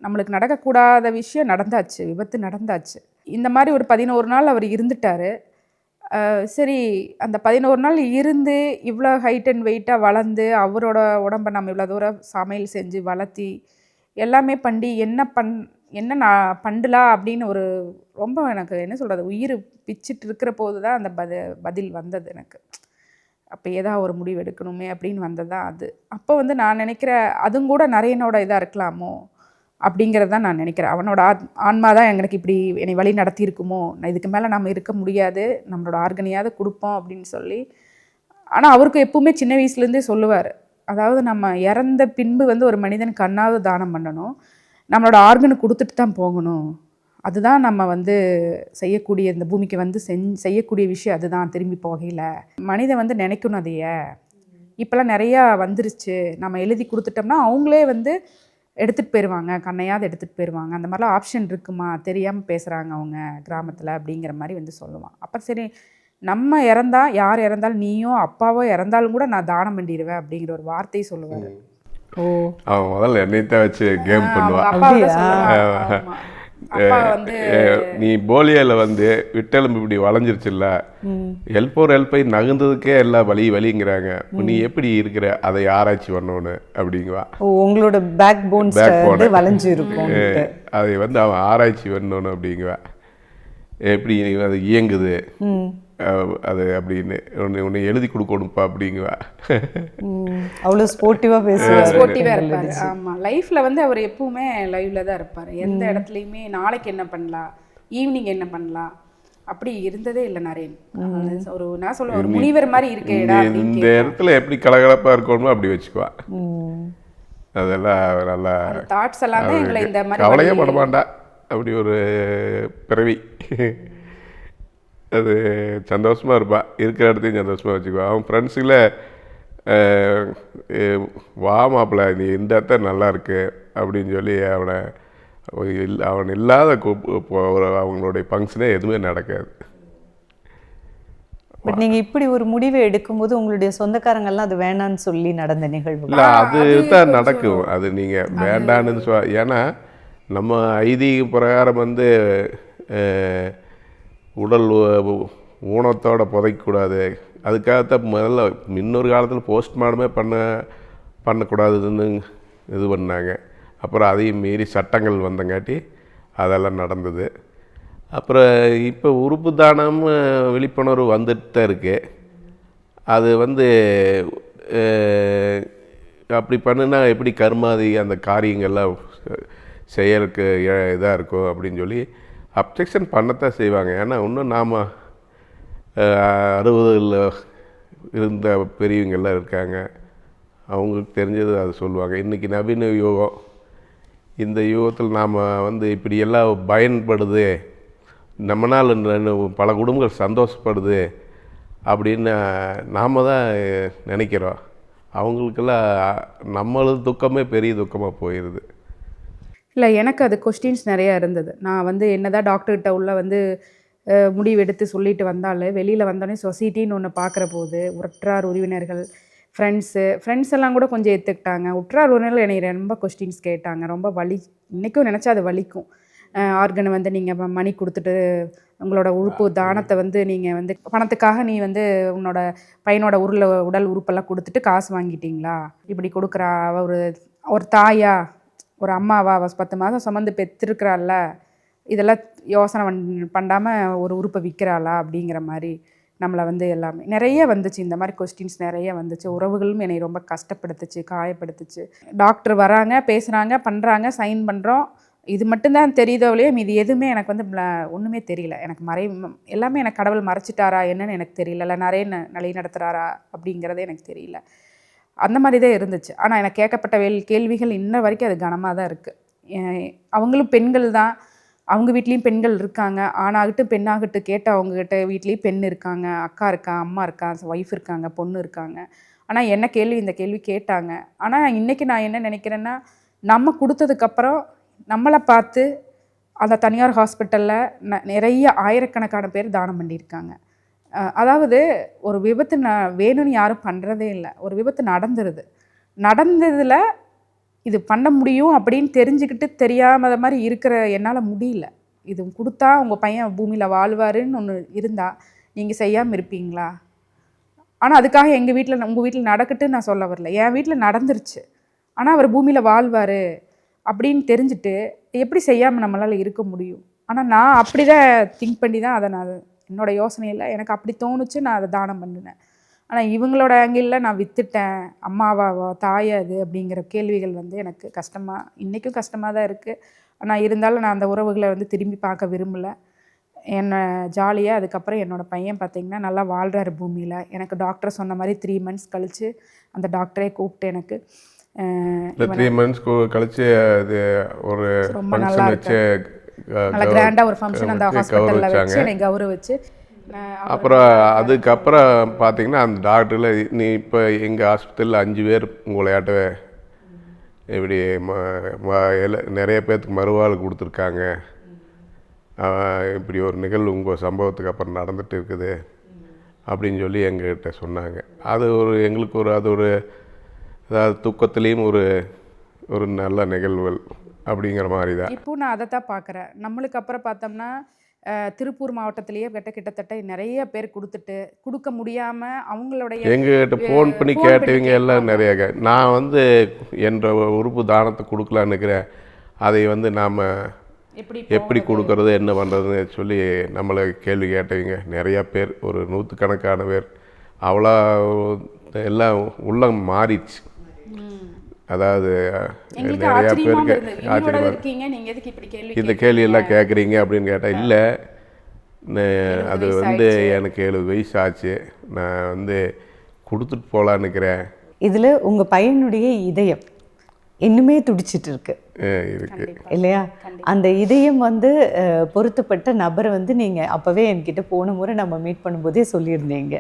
நம்மளுக்கு நடக்கக்கூடாத விஷயம் நடந்தாச்சு, விபத்து நடந்தாச்சு. இந்த மாதிரி ஒரு 11 நாள் அவர் இருந்துட்டார். சரி, அந்த 11 நாள் இருந்து இவ்வளோ ஹைட் அண்ட் வெயிட்டாக வளர்ந்து அவரோட உடம்பை நம்ம இவ்வளோ தூரம் சமையல் செஞ்சு வளர்த்தி எல்லாமே பண்ணி என்ன நான் பண்ணலாம் அப்படின்னு ஒரு ரொம்ப எனக்கு என்ன சொல்கிறது, உயிர் பிச்சுட்டு இருக்கிற போது தான் அந்த பதில் வந்தது எனக்கு. அப்போ ஏதாவது ஒரு முடிவு எடுக்கணுமே அப்படின்னு வந்தது தான் அது. அப்போ வந்து நான் நினைக்கிறேன் அதுவும் கூட நரேனோட இதாக இருக்கலாமோ அப்படிங்கிறது தான் நான் நினைக்கிறேன். அவனோட ஆன்மா தான் எனக்கு இப்படி என்னை வழி நடத்தியிருக்குமோ, நான் இதுக்கு மேலே நம்ம இருக்க முடியாது, நம்மளோட ஆர்கனையாவது கொடுப்போம் அப்படின்னு சொல்லி. ஆனால் அவருக்கு எப்பவுமே சின்ன வயசுலேருந்தே சொல்லுவார், அதாவது நம்ம இறந்த பின்பு வந்து ஒரு மனிதனுக்கு கண்ணாவது தானம் பண்ணணும், நம்மளோட ஆர்கனை கொடுத்துட்டு தான் போகணும், அதுதான் நம்ம வந்து செய்யக்கூடிய இந்த பூமிக்கு வந்து செய்யக்கூடிய விஷயம், அதுதான் திரும்பி போகையில் மனிதன் வந்து நினைக்கணும் அதைய. இப்போல்லாம் நிறையா வந்துருச்சு, நம்ம எழுதி கொடுத்துட்டோம்னா அவங்களே வந்து எடுத்துகிட்டு போயிடுவாங்க, கண்ணையாவது எடுத்துகிட்டு போயிடுவாங்க, அந்த மாதிரிலாம் ஆப்ஷன் இருக்குமா, தெரியாமல் பேசுகிறாங்க அவங்க கிராமத்தில் அப்படிங்கிற மாதிரி வந்து சொல்லுவான். அப்போ சரி, நம்ம யார் இறந்தாலும் நீயோ அப்பாவோ இறந்தாலும் கூட நான் தானம் பண்ணிடுவேன் அப்படிங்கிற ஒரு வார்த்தையை சொல்லுவார். ஓ, அவன் முதல்ல என்னைத்தான் வச்சு கேம் பண்ணுவான். நீ போலியால வந்து விட்டெலும்பு இப்படி வளைஞ்சிருச்சுல்ல, ஹெல்ப் நகுந்ததுக்கே எல்லாம் வலிங்கிறாங்க, நீ எப்படி இருக்கிற அதை ஆராய்ச்சி பண்ணணும் அப்படிங்குவா. உங்களோட பேக் போன்ஸ் வளைஞ்சு இருக்கும், அதை வந்து அவன் ஆராய்ச்சி பண்ணணும் அப்படிங்குவா. எப்படி அது இயங்குது அது அப்படின்னு உன்னை எழுதி கொடுக்கணும்ப்பா அப்படிங்குவா. அவ்வளோ ஸ்போர்ட்டிவாக இருப்பார். ஆமாம், லைஃப்பில் வந்து அவர் எப்பவுமே லைவ்ல தான் இருப்பார். எந்த இடத்துலையுமே நாளைக்கு என்ன பண்ணலாம், ஈவினிங் என்ன பண்ணலாம் அப்படி இருந்ததே இல்லை நரேன். ஒரு நான் சொல்லுவேன், ஒரு முனிவர் மாதிரி இருக்கேடா, இந்த இடத்துல எப்படி கலகலப்பாக இருக்கணுமோ அப்படி வச்சுக்குவா. அதெல்லாம் நல்லா தாட்ஸ் எல்லாம் தான் எங்களை இந்த மாதிரி கவலையே பட மாட்டா. அப்படி ஒரு பிறவி, அது சந்தோஷமாக இருப்பான், இருக்கிற இடத்தையும் சந்தோஷமாக வச்சுக்குவான். அவன் ஃப்ரெண்ட்ஸுகளை வா மாப்பிள்ள நீ இந்த இடத்த நல்லா இருக்கு அப்படின்னு சொல்லி அவன் இல்லாத அவங்களுடைய ஃபங்க்ஷனே எதுவுமே நடக்காது. பட் நீங்கள் இப்படி ஒரு முடிவை எடுக்கும்போது உங்களுடைய சொந்தக்காரங்கள்லாம் அது வேண்டான்னு சொல்லி நடந்த நிகழ்வு இல்லை, அதுதான் நடக்கும். அது நீங்கள் வேண்டான்னு ஏன்னா நம்ம ஐதீக பிரகாரம் வந்து உடல் ஊனத்தோடு புதைக்கக்கூடாது. அதுக்காகத்தான் முதல்ல இன்னொரு காலத்தில் போஸ்ட்மார்ட்டமே பண்ணக்கூடாதுன்னு இது பண்ணாங்க. அப்புறம் அதையும் மீறி சட்டங்கள் வந்தங்காட்டி அதெல்லாம் நடந்தது. அப்புறம் இப்போ உறுப்பு தானம் விழிப்புணர்வு வந்துட்டு தான் இருக்குது. அது வந்து அப்படி பண்ணுனா எப்படி கர்மாதி அந்த காரியங்கள்லாம் செய்யறதுக்கு இதாக இருக்கும் அப்படின்னு சொல்லி அப்ஜெக்ஷன் பண்ணத்தான் செய்வாங்க. ஏன்னா இன்னும் நாம் 60 இருந்த பெரியவங்கெல்லாம் இருக்காங்க, அவங்களுக்கு தெரிஞ்சது அது சொல்லுவாங்க. இன்றைக்கி நவீன யுகம், இந்த யுகத்தில் நாம் வந்து இப்படி எல்லாம் பயன்படுது, நம்மளால் பல குடும்பங்கள் சந்தோஷப்படுது அப்படின்னு நாம் தான் நினைக்கிறோம். அவங்களுக்கெல்லாம் நம்மளது துக்கமே பெரிய துக்கமாக போயிடுது. இல்லை, எனக்கு அது கொஸ்டின்ஸ் நிறையா இருந்தது. நான் வந்து என்னதான் டாக்டர்கிட்ட உள்ள வந்து முடிவு எடுத்து சொல்லிட்டு வந்தாலும் வெளியில் வந்தோடனே சொசைட்டின்னு ஒன்று பார்க்குற போது உற்றார் உறவினர்கள் ஃப்ரெண்ட்ஸ் எல்லாம் கூட கொஞ்சம் ஏற்றுக்கிட்டாங்க. உற்றார் உறவினர்கள் என்னை ரொம்ப கொஸ்டின்ஸ் கேட்டாங்க. ரொம்ப இன்றைக்கும் நினச்சா அது வலிக்கும். ஆர்கனை வந்து நீங்கள் மணி கொடுத்துட்டு உங்களோட உறுப்பு தானத்தை வந்து நீங்கள் வந்து பணத்துக்காக நீ வந்து உன்னோட பையனோட உடல் உறுப்பெல்லாம் கொடுத்துட்டு காசு வாங்கிட்டீங்களா? இப்படி கொடுக்குறா ஒரு தாயா, ஒரு அம்மாவா, 10 மாதம் சுமந்து பெற்றிருக்கிறாள்ல, இதெல்லாம் யோசனை பண்ணாமல் ஒரு உறுப்பை விற்கிறாளா அப்படிங்கிற மாதிரி நம்மளை வந்து எல்லாமே நிறைய வந்துச்சு. இந்த மாதிரி கொஸ்டின்ஸ் நிறைய வந்துச்சு. உறவுகளும் என்னை ரொம்ப கஷ்டப்படுத்துச்சு, காயப்படுத்துச்சு. டாக்டர் வராங்க, பேசுகிறாங்க, பண்ணுறாங்க, சைன் பண்ணுறோம். இது மட்டும்தான் தெரியுதோ இல்லையோ மீது எதுவுமே எனக்கு வந்து ஒன்றுமே தெரியல. எனக்கு எல்லாமே எனக்கு கடவுள் மறைச்சிட்டாரா என்னன்னு எனக்கு தெரியல, இல்லை நிறைய நிலை நடத்துகிறாரா அப்படிங்கிறதே எனக்கு தெரியல. அந்த மாதிரி தான் இருந்துச்சு. ஆனால் எனக்கு கேட்கப்பட்ட கேள்விகள் இன்ன வரைக்கும் அது கனமாக தான் இருக்குது. அவங்களும் பெண்கள் தான், அவங்க வீட்லேயும் பெண்கள் இருக்காங்க. ஆணாகட்டும் பெண்ணாகட்டும் கேட்ட அவங்ககிட்ட வீட்லேயும் பெண் இருக்காங்க, அக்கா இருக்கா, அம்மா இருக்கா, ஒய்ஃப் இருக்காங்க, பொண்ணு இருக்காங்க. ஆனால் என்ன கேள்வி இந்த கேள்வி கேட்டாங்க. ஆனால் இன்றைக்கி நான் என்ன நினைக்கிறேன்னா, நம்ம கொடுத்ததுக்கப்புறம் நம்மளை பார்த்து அந்த தனியார் ஹாஸ்பிட்டலில் நிறைய ஆயிரக்கணக்கான பேர் தானம் பண்ணியிருக்காங்க. அதாவது ஒரு விபத்து வேணும்னு யாரும் பண்ணுறதே இல்லை. ஒரு விபத்து நடந்ததில் இது பண்ண முடியும் அப்படின்னு தெரிஞ்சுக்கிட்டு தெரியாத மாதிரி இருக்கிற என்னால் முடியல. இது கொடுத்தா உங்கள் பையன் பூமியில் வாழ்வாருன்னு ஒன்று இருந்தால் நீங்கள் செய்யாமல் இருப்பீங்களா? ஆனால் அதுக்காக உங்கள் வீட்டில் நடக்கட்டுன்னு நான் சொல்ல வரல. என் வீட்டில் நடந்துருச்சு, ஆனால் அவர் பூமியில் வாழ்வார் அப்படின்னு தெரிஞ்சுட்டு எப்படி செய்யாமல் நம்மளால் இருக்க முடியும்? ஆனால் நான் அப்படி தான் திங்க் பண்ணி தான் அதை நான் என்னோடய யோசனையில் எனக்கு அப்படி தோணுச்சு, நான் அதை தானம் பண்ணினேன். ஆனால் இவங்களோட ஆங்கிளில் நான் விற்றுட்டேன், அம்மாவா தாயா அது அப்படிங்கிற கேள்விகள் வந்து எனக்கு இன்றைக்கும் கஷ்டமாக தான் இருக்குது. ஆனால் இருந்தாலும் நான் அந்த உறவுகளை வந்து திரும்பி பார்க்க விரும்பலை. என்னை ஜாலியாக அதுக்கப்புறம் என்னோடய பையன் பார்த்திங்கன்னா நல்லா வாழ்கிறாரு பூமியில். எனக்கு டாக்டர் சொன்ன மாதிரி 3 months கழித்து அந்த டாக்டரே கூப்பிட்டு எனக்கு 3 months கழிச்சு அது ஒரு ரொம்ப நல்லா இருக்கு, நல்லா கிராண்டாக ஒரு ஃபங்க்ஷன் அந்த ஹாஸ்பிட்டலில் வச்சு என்னை கௌரவிச்சு. அப்புறம் அதுக்கப்புறம் பார்த்தீங்கன்னா அந்த டாக்டரில் நீ இப்போ எங்கள் ஹாஸ்பிட்டலில் 5 பேர் உங்களையாட்டவே இப்படி நிறைய பேர்த்துக்கு மறுவாள் கொடுத்துருக்காங்க, இப்படி ஒரு நிகழ்வு உங்கள் சம்பவத்துக்கு அப்புறம் நடந்துகிட்டு இருக்குது அப்படின்னு சொல்லி எங்ககிட்ட சொன்னாங்க. அது எங்களுக்கு அதாவது துக்கத்துலேயும் ஒரு நல்ல நிகழ்வுகள் அப்படிங்கிற மாதிரி தான். இப்போ நான் அதை தான் பார்க்குறேன். நம்மளுக்கு அப்புறம் பார்த்தோம்னா திருப்பூர் மாவட்டத்திலேயே கிட்டத்தட்ட நிறைய பேர் கொடுக்க முடியாமல் அவங்களுடைய எங்ககிட்ட ஃபோன் பண்ணி கேட்டவங்க எல்லாம் நிறைய. நான் வந்து என்ற உறுப்பு தானத்தை கொடுக்கலான்னு இருக்கிறேன், அதை வந்து நாம் எப்படி கொடுக்கறது என்ன பண்ணுறதுன்னு சொல்லி நம்மளை கேள்வி கேட்டவங்க நிறையா பேர், ஒரு 100கணக்கான பேர். அவ்வளோ எல்லாம் உள்ளம் மாறிடுச்சு. அதாவது நிறையா பேருக்கு இந்த கேள்வியெல்லாம் கேட்குறீங்க அப்படின்னு கேட்டால், இல்லை அது வந்து எனக்கு 70 வயசு ஆச்சு, நான் வந்து கொடுத்துட்டு போகலான்னு இருக்கிறேன். இதில் உங்கள் பையனுடைய இதயம் இன்னுமே துடிச்சிட்டு இருக்கு இல்லையா? அந்த இதயம் வந்து பொருத்தப்பட்ட நபரை வந்து நீங்கள் அப்போவே என்கிட்ட போன முறை நம்ம மீட் பண்ணும்போதே சொல்லியிருந்தீங்க.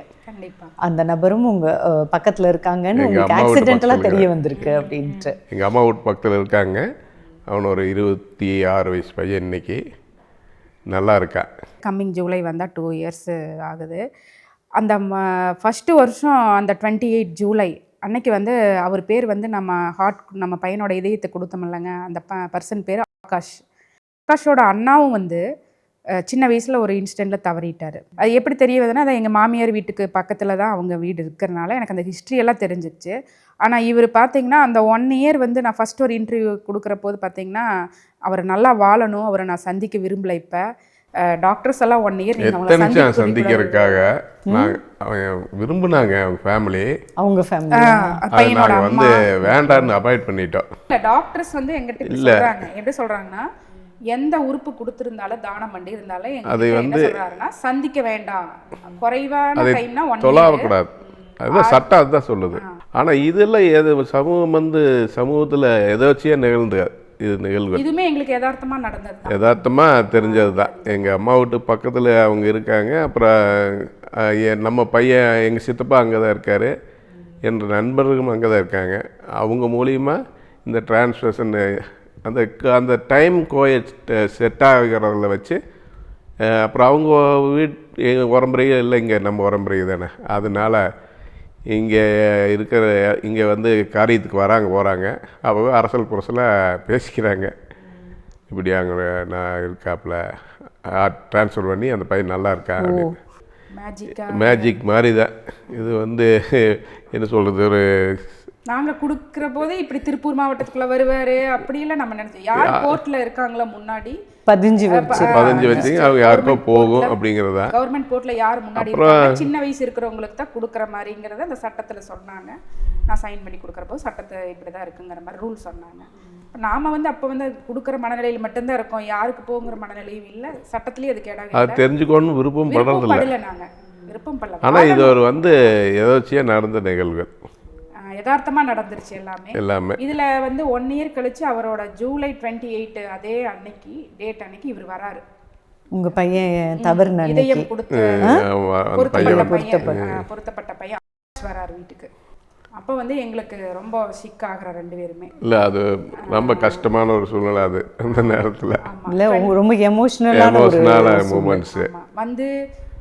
அந்த நபரும் உங்கள் பக்கத்தில் இருக்காங்கன்னு உங்களுக்கு ஆக்சிடென்டெல்லாம் தெரிய வந்திருக்கு அப்படின்ட்டு. எங்கள் அம்மா வீட்டு பக்கத்தில் இருக்காங்க. அவன் ஒரு 26 வயசு பையன், இன்னைக்கு நல்லா இருக்கா. கம்மிங் ஜூலை வந்தால் 2 years ஆகுது. அந்த ஃபஸ்ட்டு வருஷம் அந்த 28 ஜூலை அன்னைக்கு வந்து அவர் பேர் வந்து நம்ம பையனோட இதயத்தை கொடுத்தோமில்லங்க, அந்த பர்சன் பேர் ஆகாஷோட அண்ணாவும் வந்து சின்ன வயசில் ஒரு இன்சிடெண்ட்டில் தவறிட்டார். அது எப்படி தெரிய வருதுன்னா, அதை எங்கள் மாமியார் வீட்டுக்கு பக்கத்தில் தான் அவங்க வீடு இருக்கிறனால எனக்கு அந்த ஹிஸ்ட்ரியெல்லாம் தெரிஞ்சிச்சு. ஆனால் இவர் பார்த்தீங்கன்னா அந்த 1 year வந்து நான் ஃபஸ்ட் ஒரு இன்டர்வியூ கொடுக்குற போது பார்த்தீங்கன்னா, அவர் நல்லா வாழணும், அவரை நான் சந்திக்க விரும்பலை. இப்போ டாக்டர்ஸ் எல்லாம் 1 year சந்திக்கிறதுக்காக விரும்புனாங்க அவங்க ஃபேமிலி பையனோட வந்து வேண்டான்னு அவாய்ட் பண்ணிட்டோம். டாக்டர்ஸ் வந்து எங்கிட்ட சொல்றாங்க, எப்படி சொல்றாங்கன்னா, எந்த உறுப்பு கொடுத்திருந்தாலும் தானம் பண்ணி இருந்தாலும் அதை வந்து சந்திக்க வேண்டாம், குறைவான டைம்னா 1 year தொலைவக்கூடாது, அதுதான் சட்டம் அதுதான் சொல்லுது. ஆனால் இதெல்லாம் சமூகத்தில் எதாச்சியாக நிகழ்ந்து இது நிகழ்வு இதுவுமே எங்களுக்கு யதார்த்தமாக தெரிஞ்சது தான். எங்கள் அம்மா வீட்டு பக்கத்தில் அவங்க இருக்காங்க. அப்புறம் நம்ம பையன், எங்கள் சித்தப்பா அங்கே தான் இருக்கார், என்ற நண்பர்களும் அங்கே தான் இருக்காங்க. அவங்க மூலியமாக இந்த டிரான்ஸ்லேஷன் அந்த டைம் செட் ஆகிறதில் வச்சு அப்புறம் அவங்க உரம்புறையே இல்லை, இங்கே நம்ம உரம்புறை தானே, அதனால் இங்கே வந்து காரியத்துக்கு போகிறாங்க. அப்போவே அரசல் புரசலாக பேசிக்கிறாங்க. இப்படி அங்கே நான் இருக்காப்புல ட்ரான்ஸ்ஃபர் பண்ணி அந்த பையன் நல்லா இருக்கா அப்படின்னு. மேஜிக் மாதிரி தான் இது வந்து என்ன சொல்கிறது, ஒரு நாங்கள் கொடுக்குற போதே இப்படி திருப்பூர் மாவட்டத்துக்குள்ளே வருவார் அப்படியெல்லாம் நம்ம நினைச்சோம். யார் கோர்ட்டில் இருக்காங்களோ முன்னாடி பதிஞ்சு வச்சு அவங்க யாருக்கோ போகும் அப்படிங்கிறதா. கவர்மெண்ட் கோர்ட்டில் யார் முன்னாடி இருக்காங்க, சின்ன வயசு இருக்கிறவங்களுக்கு தான் கொடுக்குற மாதிரிங்கிறத அந்த சட்டத்தில் சொன்னாங்க. நான் சைன் பண்ணி கொடுக்குறப்போ சட்டத்தை இப்படி தான் இருக்குங்கிற மாதிரி ரூல் சொன்னாங்க. நாம வந்து அப்போ வந்து கொடுக்குற மனநிலையில் மட்டும்தான் இருக்கோம், யாருக்கு போங்கிற மனநிலையும் இல்லை. சட்டத்திலேயே அது கேடாங்க, அது தெரிஞ்சுக்கணும்னு விருப்பம் படல. நாங்கள் விருப்பம் பண்ணல. ஆனால் இது ஒரு வந்து எதாச்சியாக நடந்த நிகழ்வுகள், யதார்த்தமாக நடந்துருச்சு எல்லாமே. இதில் வந்து 1 இயர் கழிச்சு அவரோட ஜூலை 28 அதே அன்னைக்கு டேட் அன்னைக்கு இவர் வராரு. உங்க பையன் தவறுன இதயம் கொடுத்து பொருத்தப்பட்ட பையன் வராரு வீட்டுக்கு. அப்போ வந்து எங்களுக்கு ரொம்ப சிக் ஆகிற 2 பேருமே. இல்லை அது ரொம்ப கஷ்டமான ஒரு சூழ்நிலை அது அந்த நேரத்தில். இல்லை ரொம்ப எமோஷ்னலான மூமெண்ட்ஸு வந்து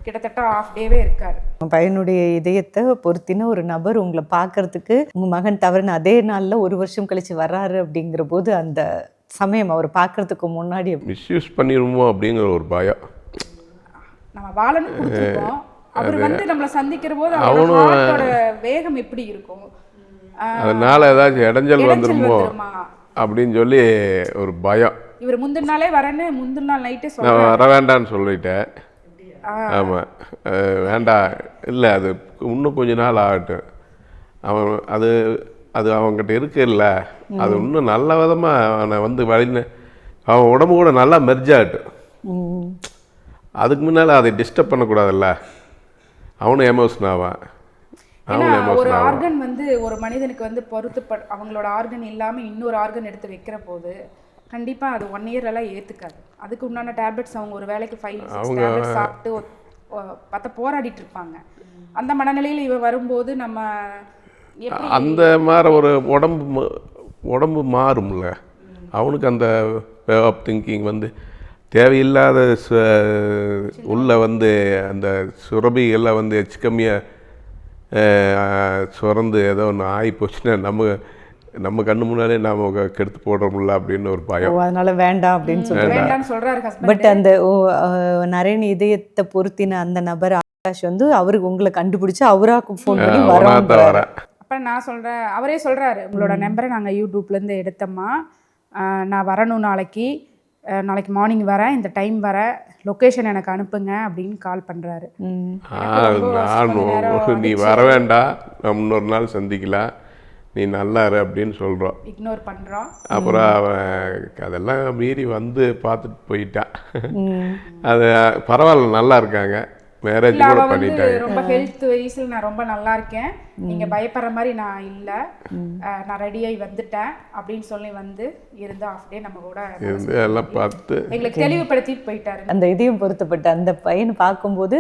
கிட்டத்தட்ட ½ டேவே இருக்காரு. பையனுடைய இதயத்தை பொருத்தின ஒரு நபர் உங்களை பார்க்கறதுக்கு உங்கள் மகன் தவறுன அதே நாளில் 1 வருஷம் கழிச்சு வர்றாரு அப்படிங்கிற போது அந்த சமயம் அவர் பார்க்கறதுக்கு முன்னாடி மிஸ்யூஸ் பண்ணிடுவோம் அப்படிங்கிற ஒரு பயம். நம்ம வாழணும் கொடுத்துருக்கோம், அவர் வந்து நம்மளை சந்திக்கிற போது அவனோட வேகம் எப்படி இருக்கும், அதனால ஏதாச்சும் இடைஞ்சல் வந்துருமோ அப்படின்னு சொல்லி ஒரு பயம். இவர் முந்தின நாளே வரேன்னு முந்தின நாள் நைட்டே நான் வர வேண்டான்னு சொல்லிட்டேன். ஆமாம் வேண்டாம், இல்லை அது இன்னும் கொஞ்ச நாள் ஆகட்டும், அவன் அது அது அவங்ககிட்ட இருக்குல்ல, அது இன்னும் நல்ல விதமாக அவனை வந்து அவன் உடம்பு கூட நல்லா மெர்ஜ் ஆகட்டும். அதுக்கு முன்னால் அதை டிஸ்டர்ப் பண்ணக்கூடாதுல்ல, அவனும் எமோஷன் ஆவான். ஒரு ஆர்கன் வந்து ஒரு மனிதனுக்கு வந்து அவங்களோட ஆர்கன் இல்லாமல் இன்னொரு ஆர்கன் எடுத்து வைக்கிற போது கண்டிப்பாக அது 1 இயர்லாம் ஏற்றுக்காது. அதுக்கு உண்டான டேப்லெட்ஸ் அவங்க ஒரு வேலைக்கு 5-6 டேப்லெட்ஸ் சாப்பிட்டு பார்த்தா போராடிட்டு இருப்பாங்க. அந்த மனநிலையில் இவ வரும்போது நம்ம அந்த மாதிரி ஒரு உடம்பு மாறும்ல, அவனுக்கு அந்த வே ஆஃப் திங்கிங் வந்து தேவையில்லாத உள்ள வந்து அந்த சுரபிகள்லாம் வந்து கம்மியாக சுரந்து ஏதோ ஒன்று ஆகி போச்சுன்னா நம்ம கண்ணு முன்னாலே நாம கெடுத்து போடுறோம்ல அப்படின்னு ஒரு பயம். அதனால வேண்டாம் அப்படின்னு சொல்றாரு. பட் அந்த நரேன் இதயத்தை பொருத்தின அந்த நபர் ஆகாஷ் வந்து அவருக்கு உங்களை கண்டுபிடிச்சு அவராக்கு ஃபோன் பண்ணி வர. அப்ப நான் சொல்றேன், அவரே சொல்றாரு, உங்களோட நம்பரை நாங்க யூடியூப்ல இருந்து எடுத்தோம்மா, நான் வரணும் நாளைக்கு மார்னிங் வரேன், இந்த டைம் வர லொக்கேஷன் எனக்கு அனுப்புங்க அப்படின்னு கால் பண்றாரு. நீ வர வேண்டாம், நம்ம இன்னொரு நாள் சந்திக்கலாம், நீ நல்லா இரு அப்படின்னு சொல்கிறோம். இக்னோர் பண்ணுறோம். அப்புறம் அவன் அதெல்லாம் மீறி வந்து பார்த்துட்டு போயிட்டான். அது பரவாயில்ல, நல்லா இருக்காங்க, மேரேஜ் கூட பண்ணிட்டாங்க. ரொம்ப ஹெல்த் வைஸில் நான் ரொம்ப நல்லா இருக்கேன், நீங்கள் பயப்படுற மாதிரி நான் இல்லை, நான் ரெடியாகி வந்துட்டேன் அப்படின்னு சொல்லி வந்து இருந்து ½ டே நம்ம கூட இருந்து எல்லாம் பார்த்து எங்களுக்கு தெளிவுபடுத்திட்டு போயிட்டாரு. அந்த இதயம் பொருத்தப்பட்ட அந்த பையனை பார்க்கும்போது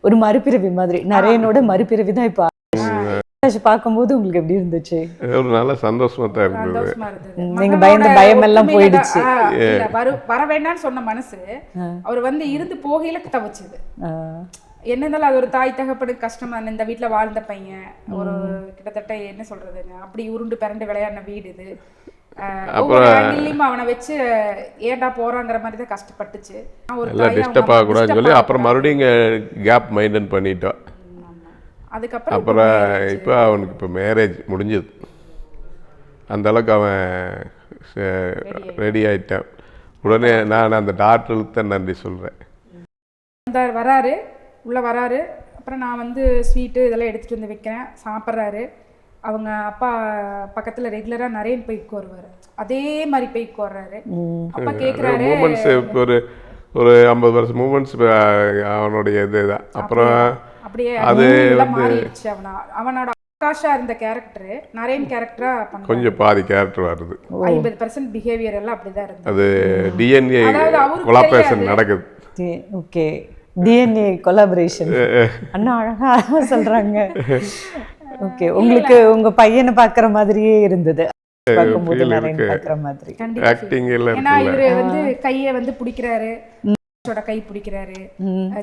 ஒரு மறுபிறவி மாதிரி, நரேனோட மறுபிறவி தான் இப்போ பார்க்கும்போது உங்களுக்கு எப்படி இருந்துச்சு? ஒரு நல்ல சந்தோஷமா தான் இருந்தது. நீங்க பயந்த பயம் எல்லாம் போயிடுச்சு. வர வேண்டாம்னு சொன்ன மனசு அவர் வந்து இருந்து போகையில தவச்சுது. என்ன இருந்தாலும் அது ஒரு தாய் தகப்பனுக்கு கஷ்டமா, இந்த வீட்டுல வாழ்ந்த பையன், ஒரு கிட்டத்தட்ட என்ன சொல்றதுங்க, அப்படி உருண்டு பிறண்டு விளையாடின வீடு இது, அவனை வச்சு ஏண்டா போறாங்கிற மாதிரி தான் கஷ்டப்பட்டுச்சு. டிஸ்டர்ப் ஆகக்கூடாதுன்னு சொல்லி அப்புறம் மறுபடியும் கேப் மெயின்டைன் பண்ணிட்டோம். அப்புறம் இப்போ அவனுக்கு இப்போ மேரேஜ் முடிஞ்சது, அந்த அளவுக்கு அவன் ரெடி ஆகிட்டான். உடனே நான் அந்த டாக்டருக்கு தான் நன்றி சொல்கிறேன். வராரு, உள்ளே வராரு, அப்புறம் நான் வந்து ஸ்வீட்டு இதெல்லாம் எடுத்துகிட்டு வந்து வைக்கிறேன், சாப்பிட்றாரு. அவங்க அப்பா பக்கத்தில் ரெகுலராக நரேன் போய்க்கு வருவார், அதே மாதிரி போய்க்கு வர்றாரு. அப்பா கேட்குறாரு, மூமெண்ட்ஸ் ஒரு 50 வருஷம் மூமெண்ட்ஸ் அவனுடைய இதுதான். அப்புறம் அப்படியே அது மாறிடுச்சு. அவனோட ஆகாஷா இருந்த கேரக்டர் நரேன் கேரக்டரா கொஞ்சம் பாதி கேரக்டர் வருது. 50% பிஹேவியர் எல்லாம் அப்படிதான் இருக்கு. அது டிஎன்ஏ கொலாபரேஷன் நடக்குது. ஓகே, டிஎன்ஏ கொலாபரேஷன் அண்ணா அழகா சொல்றாங்க. ஓகே, உங்களுக்கு உங்க பையனை பார்க்குற மாதிரியே இருந்தது பார்க்கும்போது, நரேன் பார்க்குற மாதிரி ஆக்டிங் எல்லாம். ஏன்னா இவரு வந்து கையை வந்து பிடிக்கிறாரு, கை பிடிக்கிறாரு,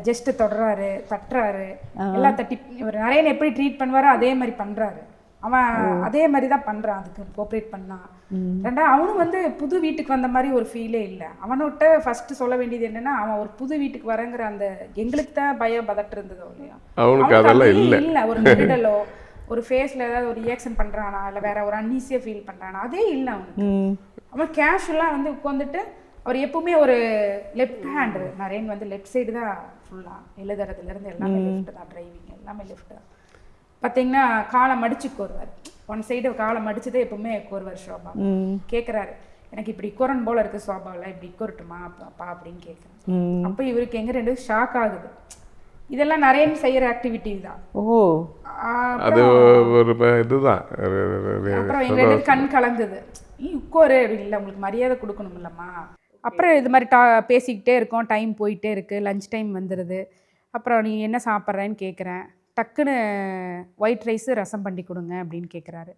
ஜஸ்ட் தொடறாரு, தட்டுறாரு, எல்லாம் தட்டி இவர் நரேன் எப்படி ட்ரீட் பண்ணுவாரோ அதே மாதிரி பண்றாரு. அவன் அதே மாதிரி தான் பண்ணுறான், அதுக்கு கோஆப்ரேட் பண்ணான். ரெண்டாவது அவனும் வந்து புது வீட்டுக்கு வந்த மாதிரி ஒரு ஃபீலே இல்லை. அவனோட்ட ஃபஸ்ட்டு சொல்ல வேண்டியது என்னென்னா, அவன் ஒரு புது வீட்டுக்கு வரங்கிற அந்த எங்களுக்கு தான் பயம் பதட்டு இருந்ததோ இல்லையா, அவனுக்கு அதெல்லாம் இல்லை. ஒரு நெருடலோ ஒரு ஃபேஸில் ஏதாவது ஒரு ரியாக்ஷன் பண்ணுறானா இல்லை வேற ஒரு அன்ஈஸியாக ஃபீல் பண்ணுறானா, அதே இல்லை அவனுக்கு. அவன் கேஷுவலாக வந்து உட்காந்துட்டு அவர் எப்பவுமே ஒரு லெஃப்ட் ஹேண்டு. நரேன் வந்து லெஃப்ட் சைடு தான் ஃபுல்லாக, எழுதுறதுலேருந்து எல்லாமே லெஃப்ட் தான், டிரைவிங் எல்லாமே லெஃப்ட் தான். பார்த்தீங்கன்னா காலை மடிச்சு கோருவார், ஒன் சைடு காலை மடிச்சுதான் எப்பவுமே கோருவார். சோபா கேட்குறாரு, எனக்கு இப்படி கோரன் போல இருக்கு சோபாவில், இப்படி கோரட்டுமா அப்பா அப்படின்னு கேட்குறேன். அப்போ இவருக்கு எங்க ரெண்டு ஷாக் ஆகுது. இதெல்லாம் நிறைய செய்யற ஆக்டிவிட்டி தான். அது ஒரு இதுதான். அப்புறம் எங்க ரெண்டு கண் கலங்குது, உட்காரு இல்லை உங்களுக்கு மரியாதை கொடுக்கணும் இல்லம்மா. அப்புறம் இது மாதிரி பேசிக்கிட்டே இருக்கோம், டைம் போயிட்டே இருக்குது, லஞ்ச் டைம் வந்துடுது. அப்புறம் நீ என்ன சாப்பிட்றேன்னு கேட்குறேன். டக்குன்னு ஒயிட் ரைஸு ரசம் பண்ணி கொடுங்க அப்படின்னு கேட்குறாரு.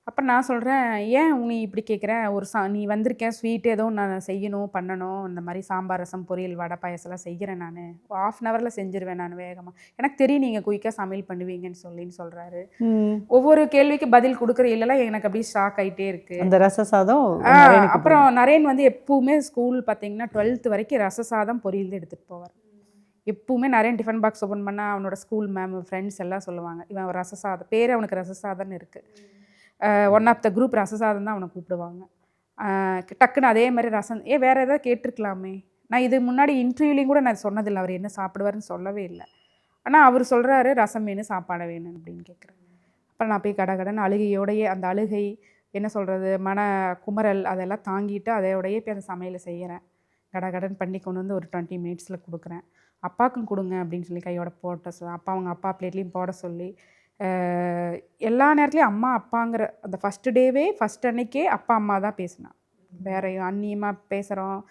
அப்போ நான் சொல்கிறேன், ஏன் நீ இப்படி கேட்குற, ஒரு நீ வந்திருக்கேன் ஸ்வீட் ஏதோ நான் செய்யணும் பண்ணணும், இந்த மாதிரி சாம்பார் ரசம் பொரியல் வடை பாயசம்லாம் செய்கிறேன், நான் 1/2 hourல செஞ்சிருவேன் நான் வேகமாக, எனக்கு தெரியும் நீங்கள் குயிக்காக சமையல் பண்ணுவீங்கன்னு சொல்கிறாரு. ஒவ்வொரு கேள்விக்கு பதில் கொடுக்குற இல்லைலாம் எனக்கு அப்படியே ஷாக் ஆகிட்டே இருக்குது. அந்த ரச சாதம். அப்புறம் நரேன் வந்து எப்பவுமே ஸ்கூல் பார்த்தீங்கன்னா 12th வரைக்கும் ரச சாதம் பொரியல் எடுத்துகிட்டு போவார். எப்பவுமே நிறைய டிஃபன் பாக்ஸ் ஓப்பன் பண்ணால் அவனோட ஸ்கூல் மேம் ஃப்ரெண்ட்ஸ் எல்லாம் சொல்லுவாங்க, இவன் ரசசாதம், பேர் அவனுக்கு ரசசாதம்னு இருக்குது. ஒன் ஆஃப் த குரூப் ரசசாதம் தான் அவனை கூப்பிடுவாங்க. டக்குன்னு அதே மாதிரி ரசம், வேறு ஏதாவது கேட்டிருக்கலாமே. நான் இது முன்னாடி இன்டர்வியூலையும் கூட நான் சொன்னதில்லை, அவர் என்ன சாப்பிடுவாருன்னு சொல்லவே இல்லை. ஆனால் அவர் சொல்கிறாரு ரசம் வேணும் சாப்பாடை வேணும் அப்படின்னு கேட்குறேன். அப்புறம் நான் போய் கடகடன்னு அழுகையோடையே, அந்த அழுகை என்ன சொல்கிறது, மன குமரல் அதெல்லாம் தாங்கிட்டு அதையோடையே போய் அந்த சமையலை செய்கிறேன். கடகடன் பண்ணி கொண்டு வந்து ஒரு 20 minutesல கொடுக்குறேன். அப்பாவுக்கும் கொடுங்க அப்படின்னு சொல்லி கையோட போட்ட அவங்க அப்பா பிளேட்லேயும் போட சொல்லி, எல்லா நேரத்துலையும் அம்மா அப்பாங்கிற அந்த ஃபஸ்ட்டு டேவே ஃபஸ்ட் அன்னைக்கே அப்பா அம்மா தான் பேசினான். வேற அந்நியமாக பேசுகிறோம்,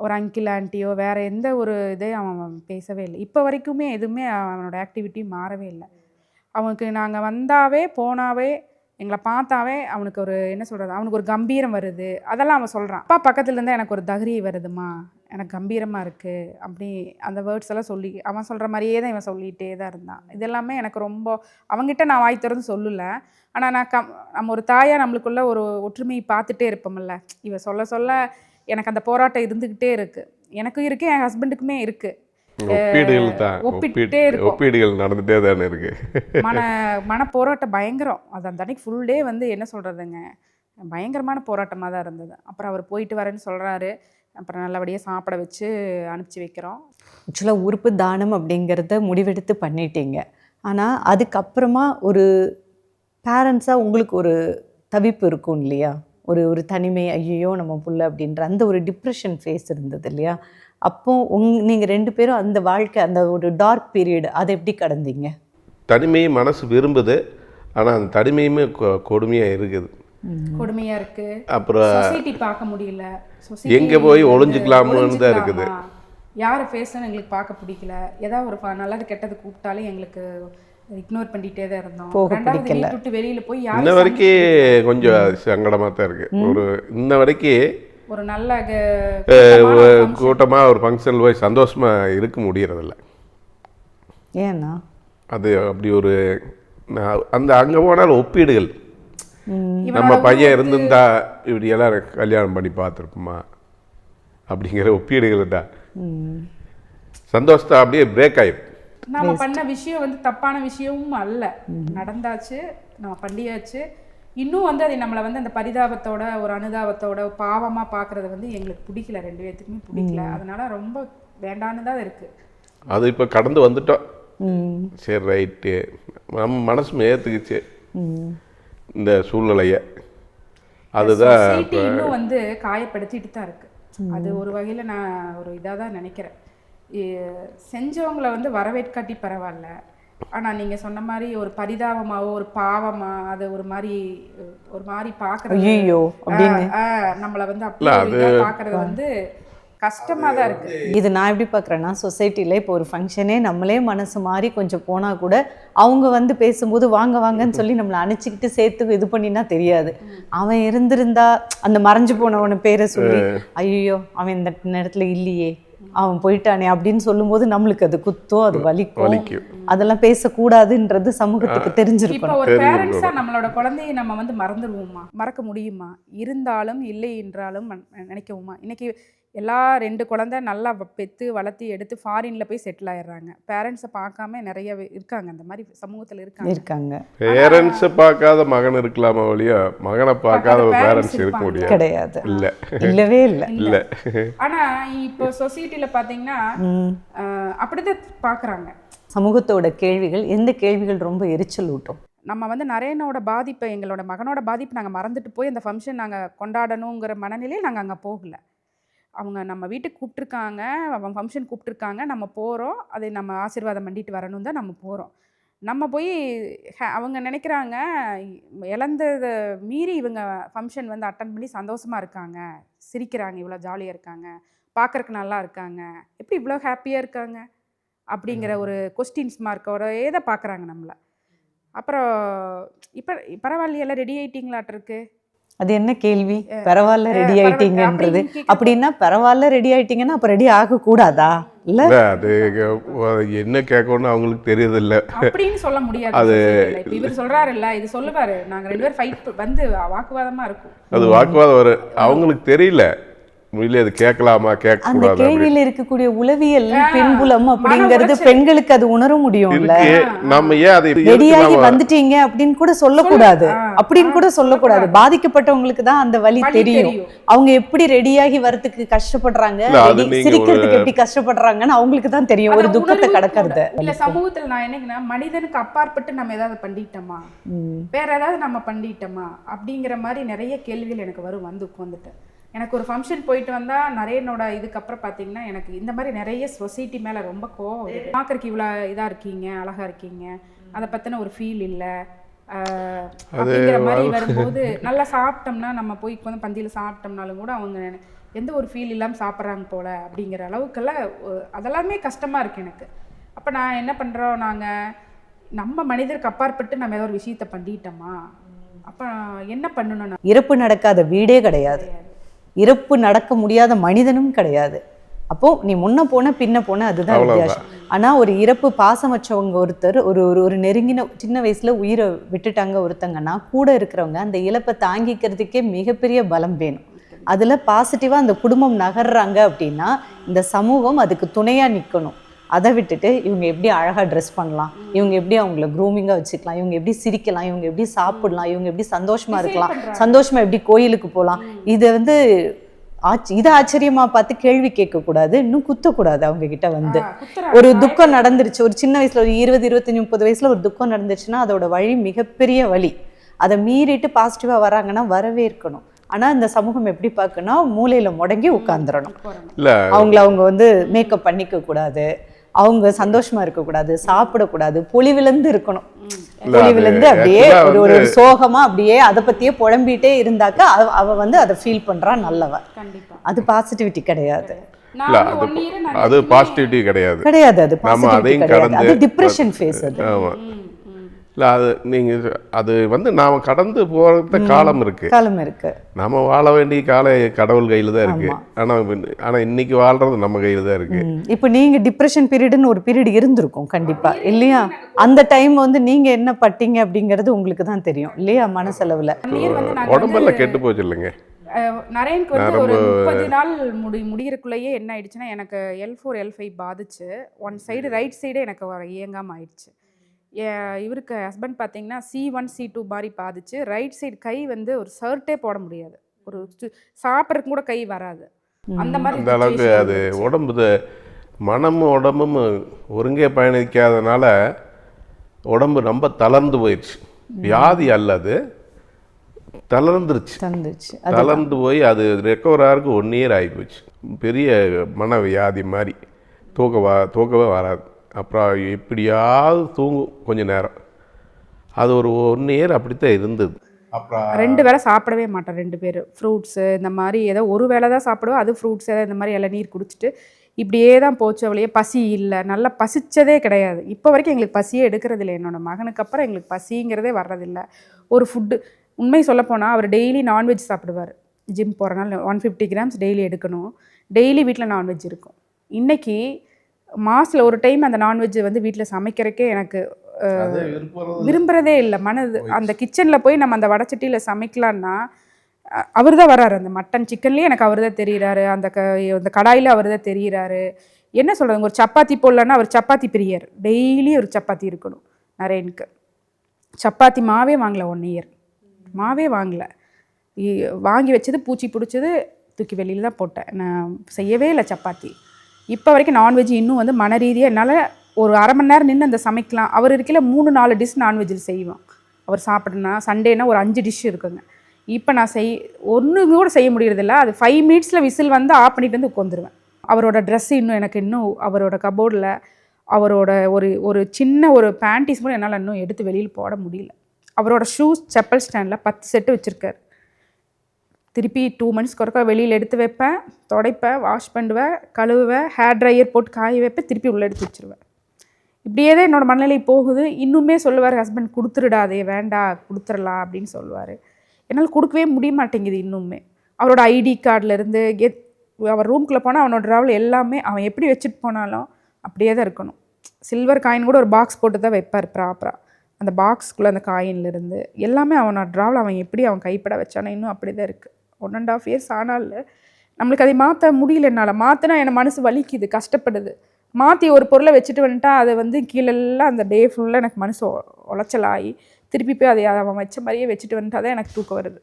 ஒரு அங்கிள் ஆண்டியோ வேறு எந்த ஒரு இதே அவன் பேசவே இல்லை. இப்போ வரைக்குமே எதுவுமே அவனோட ஆக்டிவிட்டி மாறவே இல்லை. அவனுக்கு நாங்கள் வந்தாவே போனாவே எங்களை பார்த்தாவே அவனுக்கு ஒரு என்ன சொல்கிறது, அவனுக்கு ஒரு கம்பீரம் வருது. அதெல்லாம் அவன் சொல்கிறான், அப்பா பக்கத்தில் இருந்தால் எனக்கு ஒரு தைரியம் வருதுமா, எனக்கு கம்பீரமாக இருக்குது அப்படி அந்த வேர்ட்ஸ் எல்லாம் சொல்லி அவன் சொல்கிற மாதிரியே தான் இவன் சொல்லிகிட்டே தான் இருந்தான். இதெல்லாமே எனக்கு ரொம்ப, அவங்ககிட்ட நான் வாய் திறந்து சொல்லலை. ஆனால் நான் நம்ம ஒரு தாயாக நம்மளுக்குள்ள ஒரு ஒற்றுமையை பார்த்துட்டே இருப்போம்ல, இவன் சொல்ல சொல்ல எனக்கு அந்த போராட்டம் இருந்துக்கிட்டே இருக்குது. எனக்கும் இருக்குது, என் ஹஸ்பண்டுக்குமே இருக்குது. ஒப்பீடுகள் நடந்துகிட்டே தானே இருக்கு. மன போராட்டம் பயங்கரம். அது அந்த அன்னைக்கு ஃபுல் டே வந்து என்ன சொல்கிறதுங்க, பயங்கரமான போராட்டமாக தான் இருந்தது. அப்புறம் அவர் போயிட்டு வரேன்னு சொல்கிறாரு. அப்புறம் நல்லபடியாக சாப்பிட வச்சு அனுப்பிச்சி வைக்கிறோம். ஆக்சுவலாக உறுப்பு தானம் அப்படிங்கிறத முடிவெடுத்து பண்ணிட்டீங்க. ஆனால் அதுக்கப்புறமா ஒரு பேரண்ட்ஸாக உங்களுக்கு ஒரு தவிப்பு இருக்கும் இல்லையா, ஒரு தனிமை, ஐயோ நம்ம புள்ள அப்படின்ற அந்த ஒரு டிப்ரெஷன் ஃபேஸ் இருந்தது இல்லையா. அப்போ நீங்கள் 2 பேரும் அந்த வாழ்க்கை, அந்த ஒரு டார்க் பீரியட், அதை எப்படி கடந்தீங்க? தனிமையை மனசு விரும்புது, ஆனால் அந்த தனிமையுமே கொடுமையாக இருக்குது. கொடுமையாக இருக்குது. அப்புறம் சொசைட்டி பார்க்க முடியல, எங்கே போய் ஒளிஞ்சிக்கலாம்னு தான் இருக்குது. யார் ஃபேஸ்ன்னு எங்களுக்கு பார்க்க பிடிக்கல. ஏதாவது ஒரு நல்லது கெட்டது கூப்பிட்டாலே எங்களுக்கு இக்னோர் பண்ணிகிட்டே தான் இருந்தோம். ரெண்டாவது வீட்டு விட்டு வெளியில் போய் இன்ன வரைக்கும் கொஞ்சம் சங்கடமாக தான் இருக்குது. இன்ன வரைக்கும் ஒரு நல்ல கூட்டமாக ஒரு ஃபங்க்ஷனில் போய் சந்தோஷமாக இருக்க முடியறதில்ல. ஏன்னா அது அப்படி ஒரு அந்த அங்கே போனாலும் ஒப்பீடுகள், நம்ம பையன் இருந்திருந்தா இப்படியெல்லாம் கல்யாணம் பண்ணி பார்த்துருப்போமா அப்படிங்கிற ஒப்பீடுகள் தான் சந்தோஷத்தை அப்படியே பிரேக் ஆகிடும். நம்ம பண்ண விஷயம் வந்து தப்பான விஷயமும் அல்ல, நடந்தாச்சு, நம்ம பண்ணியாச்சு. இன்னும் வந்து அதை நம்மளை வந்து அந்த பரிதாபத்தோட ஒரு அனுதாபத்தோட பாவமாக பார்க்குறது வந்து எங்களுக்கு பிடிக்கல, 2 பேர்த்துக்குமே பிடிக்கல. அதனால ரொம்ப வேண்டான்னு தான் இருக்குது. அது இப்போ கடந்து வந்துட்டோம். சரி ரைட்டு, நம்ம மனசு ஏற்றுக்குச்சு இந்த சூழ்நிலையை. அதுதான் இன்னும் வந்து காயப்படுத்திட்டு தான் இருக்குது. அது ஒரு வகையில் நான் ஒரு இதாக தான் நினைக்கிறேன். செஞ்சவங்களை வந்து வரவேற்காட்டி பரவாயில்ல, ஆனால் நீங்கள் சொன்ன மாதிரி ஒரு பரிதாபமாவோ ஒரு பாவமா அது ஒரு மாதிரி பார்க்குறது, நம்மளை வந்து அப்படியே பார்க்குறது வந்து கஷ்டமாக தான் இருக்குது. இது நான் எப்படி பார்க்குறேன்னா, சொசைட்டியில் இப்போ ஒரு ஃபங்க்ஷனே நம்மளே மனசு மாறி கொஞ்சம் போனால் கூட அவங்க வந்து பேசும்போது வாங்க வாங்கன்னு சொல்லி நம்மளை அணைச்சிக்கிட்டு சேர்த்து இது பண்ணினா தெரியாது. அவன் இருந்திருந்தா அந்த மறைஞ்சு போனவனை பேரை சொல்லி ஐயோ அவன் இந்த நேரத்தில் இல்லையே அவன் போயிட்டானே அப்படின்னு சொல்லும்போது நம்மளுக்கு அது குத்தம், அது வலிக்கும். வலிக்கும். அதெல்லாம் பேசக்கூடாதுன்றது சமூகத்துக்கு இப்போ தெரிஞ்சிருக்கணும். ஒரு பேரண்ட்ஸா நம்மளோட குழந்தையை நம்ம வந்து மறந்துடுவோமா? மறக்க முடியுமா? இருந்தாலும் இல்லை என்றாலும் நினைக்கவுமா? இன்னைக்கு எல்லா 2 குழந்தை நல்லா பெற்று வளர்த்தி எடுத்து ஃபாரின்ல போய் செட்டில் ஆயிடுறாங்க. பேரண்ட்ஸை பார்க்காம நிறைய இருக்காங்க, அந்த மாதிரி சமூகத்தில் இருக்காங்க. பேரண்ட்ஸை பார்க்காத மகன் இருக்கலாமா ஒழிய மகனை பார்க்காத பேரண்ட்ஸ் இருக்க முடியாது. கிடையாது, இல்லை, இல்லவே இல்லை. இல்லை. ஆனா இப்போ சொசைட்டில பாத்தீங்கன்னா அப்படிதான் பார்க்குறாங்க. சமூகத்தோட கேள்விகள், எந்த கேள்விகள் ரொம்ப எரிச்சல் ஊட்டும்? நம்ம வந்து நரேனோட பாதிப்பை, எங்களோட மகனோட பாதிப்பு நாங்கள் மறந்துட்டு போய் அந்த ஃபங்க்ஷன் நாங்கள் கொண்டாடணுங்கிற மனநிலையில் நாங்கள் அங்கே போகல. அவங்க நம்ம வீட்டுக்கு கூப்பிட்ருக்காங்க, அவங்க ஃபங்க்ஷன் கூப்பிட்ருக்காங்க, நம்ம போகிறோம், அதை நம்ம ஆசீர்வாதம் பண்ணிட்டு வரணும் தான் நம்ம போகிறோம். நம்ம போய் அவங்க நினைக்கிறாங்க இழந்ததை மீறி இவங்க ஃபங்க்ஷன் வந்து அட்டன் பண்ணி சந்தோஷமாக இருக்காங்க, சிரிக்கிறாங்க, இவ்வளோ ஜாலியாக இருக்காங்க, பார்க்குறக்கு நல்லா இருக்காங்க, எப்படி இவ்வளோ ஹாப்பியாக இருக்காங்க அப்படிங்கிற ஒரு கொஸ்டின்ஸ் மார்க்கோட ஏதை பார்க்குறாங்க நம்மளை. அப்புறம் இப்போ பரவாயில்லையெல்லாம் ரெடி ஆகிட்டிங்களாட்டிருக்கு. அது என்ன கேள்வி? பரவாயில்ல ரெடி ஆயிட்டீங்கன்றது. அப்படின்னா பரவாயில்ல ரெடி ஆயிட்டீங்கன்னா அப்போ ரெடி ஆகக்கூடாதா? இல்லை, அது என்ன கேட்கணும்னு அவங்களுக்கு தெரியறதில்ல அப்படின்னு சொல்ல முடியாது. அது இப்போ இவர் சொல்றாரு இல்ல, இது சொல்லுவாரு, நாங்கள் 2 பேரும் ஃபைட் வந்து வாக்குவாதமாக இருக்கும். அது வாக்குவாதம் வரும், அவங்களுக்கு தெரியல அது கேட்கலாமா கேட்க அந்த கேள்வியில இருக்கக்கூடிய உளவியல் பின்புலம் அப்படிங்கிறது பெண்களுக்கு அது உணர முடியும்ல. நம்ம ஏன் அதை ரெடியாகி வந்துட்டீங்க அப்படின்னு கூட சொல்லக்கூடாது, அப்படின்னு கூட சொல்லக்கூடாது. பாதிக்கப்பட்டவங்களுக்கு தான் அந்த வலி தெரியும். அவங்க எப்படி ரெடியாகி வரதுக்கு கஷ்டப்படுறாங்க, சிரிக்கிறதுக்கு எப்படி கஷ்டப்படுறாங்கன்னு அவங்களுக்கு தான் தெரியும். ஒரு துக்கத்தை கடக்கிறது இல்ல. சமூகத்துல நான் என்னங்கன்னா, மனிதனுக்கு அப்பாற்பட்டு நம்ம ஏதாவது பண்ணிட்டோமா, வேற ஏதாவது நம்ம பண்ணிட்டோமா அப்படிங்கிற மாதிரி நிறைய கேள்விகள் எனக்கு வந்து உட்காந்துட்டு. எனக்கு ஒரு ஃபங்க்ஷன் போயிட்டு வந்தால் நரேனோட இதுக்கப்புறம் பார்த்தீங்கன்னா எனக்கு இந்த மாதிரி நிறைய சொசைட்டி மேலே ரொம்ப கோவம் வருது. பார்க்குறக்கு இவ்வளோ இதாக இருக்கீங்க, அழகாக இருக்கீங்க, அதை பற்றின ஒரு ஃபீல் இல்லை அப்படிங்கிற மாதிரி வரும்போது, நல்லா சாப்பிட்டோம்னா நம்ம போய் வந்து பந்தியில் சாப்பிட்டோம்னாலும் கூட அவங்க எந்த ஒரு ஃபீல் இல்லாமல் சாப்பிட்றாங்க போல் அப்படிங்கிற அளவுக்கெல்லாம் அதெல்லாமே கஷ்டமாக இருக்குது எனக்கு. அப்போ நான் என்ன பண்ணுறோம், நாங்கள் நம்ம மனிதருக்கு அப்பாற்பட்டு நம்ம ஏதோ ஒரு விஷயத்தை பண்ணிட்டோமா, அப்போ என்ன பண்ணணும்? இறப்பு நடக்காத வீடே கிடையாது, இறப்பு நடக்க முடியாத மனிதனும் கிடையாது. அப்போ நீ முன்ன போன பின்ன போன அதுதான் வித்தியாசம். ஆனா ஒரு இறப்பு பாசம் வச்சவங்க ஒருத்தர் ஒரு ஒரு நெருங்கின சின்ன வயசுல உயிரை விட்டுட்டாங்க ஒருத்தங்கன்னா, கூட இருக்கிறவங்க அந்த இழப்பை தாங்கிக்கிறதுக்கே மிகப்பெரிய பலம் வேணும். அதுல பாசிட்டிவா அந்த குடும்பம் நகர்றாங்க அப்படின்னா இந்த சமூகம் அதுக்கு துணையா நிற்கணும். அதை விட்டுட்டு இவங்க எப்படி அழகாக ட்ரெஸ் பண்ணலாம், இவங்க எப்படி அவங்கள க்ரூமிங்காக வச்சுக்கலாம், இவங்க எப்படி சிரிக்கலாம், இவங்க எப்படி சாப்பிடலாம், இவங்க எப்படி சந்தோஷமாக இருக்கலாம், சந்தோஷமாக எப்படி கோயிலுக்கு போகலாம், இதை வந்து இதை ஆச்சரியமா பார்த்து கேள்வி கேட்கக்கூடாது, இன்னும் குத்தக்கூடாது. அவங்க கிட்ட வந்து ஒரு துக்கம் நடந்துருச்சு, ஒரு சின்ன வயசுல ஒரு 20, 25, 30 வயசுல ஒரு துக்கம் நடந்துருச்சுன்னா அதோட வழி மிகப்பெரிய வழி. அதை மீறிட்டு பாசிட்டிவாக வராங்கன்னா வரவே இருக்கணும். ஆனால் இந்த சமூகம் எப்படி பார்க்கணும்னா மூலையில் முடங்கி உட்காந்துடணும். அவங்க வந்து மேக்கப் பண்ணிக்க கூடாது, அவங்க சந்தோஷமா இருக்கக்கூடாது, சாப்பிடக்கூடாது, பொலிவிலேருந்து இருக்கணும். பொலிவிலேருந்து அப்படியே ஒரு சோகமா அப்படியே அதை பத்தியே புலம்பிட்டே இருந்தாக்கா அவ வந்து அதை ஃபீல் பண்றா நல்லவ. அது பாசிட்டிவிட்டி கிடையாது, அது பாசிட்டிவிட்டி கிடையாது, கிடையாது. அது பாசிட்டிவிட்டி கிடையாது, அது டிப்ரெஷன் ஃபேஸ். அது இல்லை, அது நீங்கள் அது வந்து நாம் கடந்து போகிற காலம் இருக்குது. நம்ம வாழ வேண்டிய கால கடவுள் கையில் தான் இருக்குது. ஆனால் இன்னைக்கு வாழ்கிறது நம்ம கையில் தான் இருக்குது. இப்போ நீங்கள் டிப்ரெஷன் பீரியடுன்னு ஒரு பீரியட் இருந்திருக்கும் கண்டிப்பாக, இல்லையா? அந்த டைம் வந்து நீங்கள் என்ன பட்டீங்க அப்படிங்கிறது உங்களுக்கு தான் தெரியும், இல்லையா? மனசளவில் உடம்பெல்லாம் கெட்டு போச்சு இல்லைங்க. நரேனுக்கு வந்து ஒரு 30 நாள் முடிகிறக்குள்ளேயே என்ன ஆயிடுச்சுன்னா, எனக்கு L4 L5 பாதிச்சு, one side right சைடே எனக்கு இயங்காமல் ஆயிடுச்சு. இவருக்கு ஹஸ்பண்ட் பார்த்தீங்கன்னா C1 C2 மாதிரி பாதிச்சு, ரைட் சைடு கை வந்து ஒரு ஷர்ட்டே போட முடியாது, ஒரு சாப்பிட்றதுக்கு கூட கை வராது, அந்த மாதிரி அந்த அளவுக்கு அது உடம்பு மனமும் உடம்பும் ஒருங்கே பயணிக்காதனால உடம்பு ரொம்ப தளர்ந்து போயிடுச்சு. வியாதி அல்லது தளர்ந்து போய் அது ரெக்கவர் ஆகிறதுக்கு 1 இயர் ஆகிப்போச்சு. பெரிய மன வியாதி மாதிரி தூக்கவே வராது. அப்புறம் எப்படியாவது தூங்கும் கொஞ்ச நேரம், அது ஒரு 1 இயர் அப்படித்தான் இருந்தது. அப்புறம் 2 வேளை சாப்பிடவே மாட்டோம் 2 பேர். ஃப்ரூட்ஸு இந்த மாதிரி ஏதோ ஒரு வேளை தான் சாப்பிடுவோம், அது ஃப்ரூட்ஸ் ஏதோ இந்த மாதிரி இளநீர் குடிச்சிட்டு இப்படியே தான் போச்சு. அவளையே பசி இல்லை, நல்லா பசிச்சதே கிடையாது. இப்போ வரைக்கும் எங்களுக்கு பசியே எடுக்கிறது இல்லை. என்னோடய மகனுக்கு அப்புறம் எங்களுக்கு பசிங்கிறதே வர்றதில்லை. ஒரு ஃபுட்டு உண்மை சொல்லப்போனால் அவர் டெய்லி நான்வெஜ் சாப்பிடுவார். ஜிம் போகிறனால 150 கிராம்ஸ் டெய்லி எடுக்கணும். டெய்லி வீட்டில் நான்வெஜ் இருக்கும். இன்னைக்கு மாதத்தில் ஒரு டைம் அந்த நான்வெஜ் வந்து வீட்டில் சமைக்கிறதுக்கே எனக்கு விரும்புகிறதே இல்லை. மனது அந்த கிச்சனில் போய் நம்ம அந்த வடச்சட்டியில் சமைக்கலான்னா அவர் தான் வராரு. அந்த மட்டன் சிக்கன்லேயே எனக்கு அவர் தான் தெரிகிறாரு, அந்த கடாயில் அவர் தான் தெரிகிறாரு. என்ன சொல்கிறது, ஒரு சப்பாத்தி போடலன்னா அவர் சப்பாத்தி பிரியர், டெய்லி ஒரு சப்பாத்தி இருக்கணும். நரேனுக்கு சப்பாத்தி மாவே வாங்கலை, 1 இயர் மாவே வாங்கலை. வாங்கி வச்சது பூச்சி பிடிச்சது, தூக்கி வெளியில் தான் போட்டேன். நான் செய்யவே இல்லை சப்பாத்தி. இப்போ வரைக்கும் நான்வெஜ் இன்னும் வந்து மன ரீதியாக என்னால் ஒரு அரை மணி நேரம் நின்று அந்த சமைக்கலாம். அவர் இருக்கையில் 3-4 டிஷ் நான்வெஜ்ஜில் செய்வோம். அவர் சாப்பிட்ணுன்னா சண்டேனா ஒரு 5 டிஷ் இருக்குங்க. இப்போ நான் ஒன்று கூட செய்ய முடியறதில்ல. அது 5 மினிட்ஸில் விசில் வந்து ஆஃப் பண்ணிட்டு வந்து உட்காந்துருவேன். அவரோட ட்ரெஸ்ஸு இன்னும் அவரோட கபோர்டில் அவரோட ஒரு சின்ன ஒரு பேண்டீஸ் கூட என்னால் இன்னும் எடுத்து வெளியில் போட முடியல. அவரோட ஷூஸ் செப்பல் ஸ்டாண்டில் 10 செட்டு வச்சுருக்காரு. திருப்பி 2 மந்த்ஸ்க்கு ஒருக்கா வெளியில் எடுத்து வைப்பேன், துடைப்பேன், வாஷ் பண்ணுவேன், கழுவுவேன், ஹேர் ட்ரையர் போட்டு காய வைப்பேன், திருப்பி உள்ளே எடுத்து வச்சுருவேன். இப்படியே தான் என்னோடய மனநிலை போகுது. இன்னுமே சொல்லுவார் ஹஸ்பண்ட், கொடுத்துடாதே, வேண்டாம், கொடுத்துடலாம் அப்படின்னு சொல்லுவார். என்னால் கொடுக்கவே முடிய மாட்டேங்குது இன்னுமே. அவரோட ஐடி கார்டிலேருந்து அவர் ரூம்குள்ளே போனால் அவனோட ட்ராவல் எல்லாமே அவன் எப்படி வச்சுட்டு போனாலும் அப்படியே தான் இருக்கணும். சில்வர் காயின் கூட ஒரு பாக்ஸ் போட்டு தான் வைப்பார் ப்ராப்பராக. அந்த பாக்ஸ்க்குள்ளே அந்த காயின்லேருந்து எல்லாமே அவனோட ட்ராவல் அவன் எப்படி அவன் கைப்பட வச்சானோ இன்னும் அப்படி தான் இருக்குது. 1.5 இயர்ஸ் ஆனாலும் நம்மளுக்கு அதை மாற்ற முடியல. என்னால் மாற்றினா என் மனசு வலிக்குது, கஷ்டப்படுது. மாற்றி ஒரு பொருளை வச்சுட்டு வந்துட்டா அதை வந்து கீழெல்லாம் அந்த டே ஃபுல்லாக எனக்கு மனசு உளைச்சலாகி திருப்பி போய் அதை அவன் வச்ச மாதிரியே வச்சுட்டு வந்துட்டா தான் எனக்கு தூக்கம் வருது.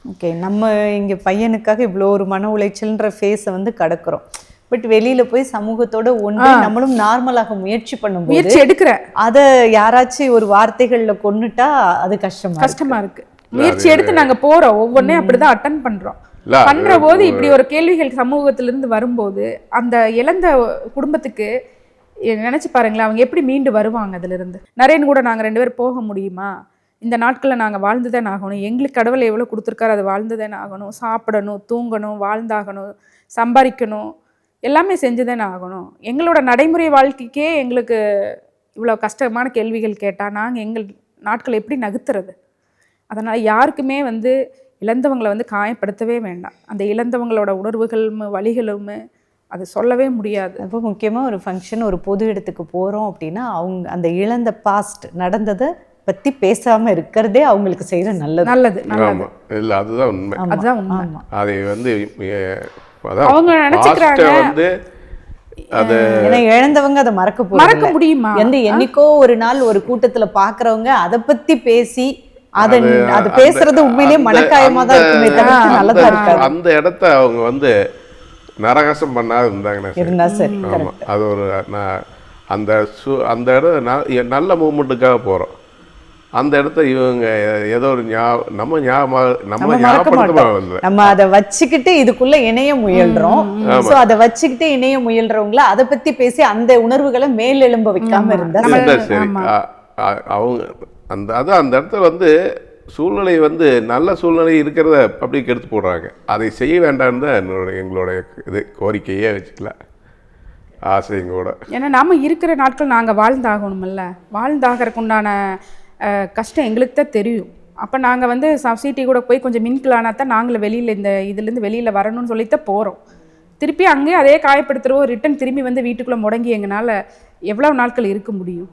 ஓகே, நம்ம இங்கே பையனுக்காக இவ்வளோ ஒரு மன உளைச்சல்ன்ற ஃபேஸை வந்து கடக்கிறோம். பட் வெளியில் போய் சமூகத்தோட ஒன்று நம்மளும் நார்மலாக முயற்சி பண்ணும்போது எடுக்கிறேன். அதை யாராச்சும் ஒரு வார்த்தைகளில் கொண்டுட்டா அது கஷ்டமாக இருக்குது. முயற்சி எடுத்து நாங்கள் போகிறோம், ஒவ்வொன்றே அப்படி தான் அட்டன் பண்ணுறோம். பண்ணுற போது இப்படி ஒரு கேள்விகள் சமூகத்திலிருந்து வரும்போது அந்த இழந்த குடும்பத்துக்கு நினச்சி பாருங்களேன், அவங்க எப்படி மீண்டு வருவாங்க அதிலிருந்து. நரேன் கூட நாங்கள் 2 பேரும் போக முடியுமா? இந்த நாட்களில் நாங்கள் வாழ்ந்துதான் ஆகணும். எங்களுக்கு கடவுள் எவ்வளோ கொடுத்துருக்காரு, அது வாழ்ந்துதான் ஆகணும். சாப்பிடணும், தூங்கணும், வாழ்ந்தாகணும், சம்பாதிக்கணும், எல்லாமே செஞ்சுதானே ஆகணும். எங்களோட நடைமுறை வாழ்க்கைக்கே எங்களுக்கு இவ்வளோ கஷ்டமான கேள்விகள் கேட்டால் நாங்கள் எங்கள் நாட்களை எப்படி நகர்த்துறது? அதனால் யாருக்குமே வந்து இழந்தவங்களை வந்து காயப்படுத்தவே வேண்டாம். அந்த இழந்தவங்களோட உணர்வுகளும் வலிகளும் அது சொல்லவே முடியாது. அப்போ முக்கியமாக ஒரு ஃபங்க்ஷன், ஒரு பொது இடத்துக்கு போகிறோம் அப்படின்னா அவங்க அந்த இழந்த பாஸ்ட் நடந்ததை பற்றி பேசாமல் இருக்கிறதே அவங்களுக்கு செய்கிற நல்லது. இல்லை, அதுதான் உண்மை. அதுதான் உண்மை. அதை வந்து அவங்க நினைச்சுக்கிறாங்க வந்து ஏன்னா இழந்தவங்க அதை மறக்க முடியுமா? என்னைக்கோ ஒரு நாள் ஒரு கூட்டத்தில் பார்க்குறவங்க அதை பற்றி பேசி அது பேசுறது உண்மையிலேயே மனக்காயமா தான் இருக்குமே தவிர நல்லதா இருக்காது. அந்த இடத்த அவங்க வந்து நரகாசம் பண்ணாத இருந்தாங்கன்னா சரி. ஆமா, அது ஒரு அந்த இடம் நல்ல மூமெண்ட்டுக்காக போறோம். அந்த இடத்த இவங்க ஏதோ ஒரு நம்ம அதை வச்சுக்கிட்டு இதுக்குள்ள இணைய முயல்றோம். சோ அதை வச்சுக்கிட்டு இணைய முயல்றவங்கள அதை பத்தி பேசி அந்த உணர்வுகளை மேலெழும்ப வைக்காம இருந்தா சரி. அவங்க அந்த இடத்துல வந்து சூழ்நிலை வந்து நல்ல சூழ்நிலை இருக்கிறத பப்ளிக் எடுத்து போடுறாங்க. அதை செய்ய வேண்டாம்னு தான் எங்களுடைய இது கோரிக்கையே வச்சுக்கலாம், ஆசைங்களோட. ஏன்னா நாம் இருக்கிற நாட்கள் நாங்கள் வாழ்ந்தாகணுமில்ல. வாழ்ந்தாகிறதுக்கு உண்டான கஷ்டம் எங்களுக்கு தான் தெரியும். அப்போ நாங்கள் வந்து சொசைட்டி கூட போய் கொஞ்சம் மின்கிளானா தான் நாங்களும் வெளியில் இதுலேருந்து வெளியில் வரணும்னு சொல்லித்தான் போகிறோம். திருப்பி அங்கேயே அதே காயப்படுத்துகிறோம், ரிட்டன் திரும்பி வந்து வீட்டுக்குள்ளே முடங்கி எங்களால் எவ்வளோ நாட்கள் இருக்க முடியும்?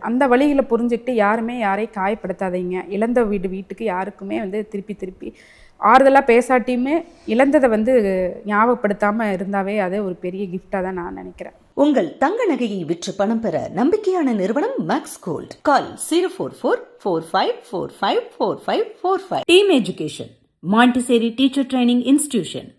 அந்த வழிகளை புரிஞ்சுக்கிட்டு யாருமே யாரையும் காயப்படுத்தாதீங்க. இழந்த வீட்டுக்கு யாருக்குமே வந்து திருப்பி ஆறுதலாக பேசாட்டியுமே இழந்ததை வந்து ஞாபகப்படுத்தாமல் இருந்தாவே அது ஒரு பெரிய கிஃப்டாக தான் நான் நினைக்கிறேன். உங்கள் தங்க நகையை விற்று பணம் பெற நம்பிக்கையான நிறுவனம் Max Gold. Call 04445454545. Team education, Montessori teacher training institution.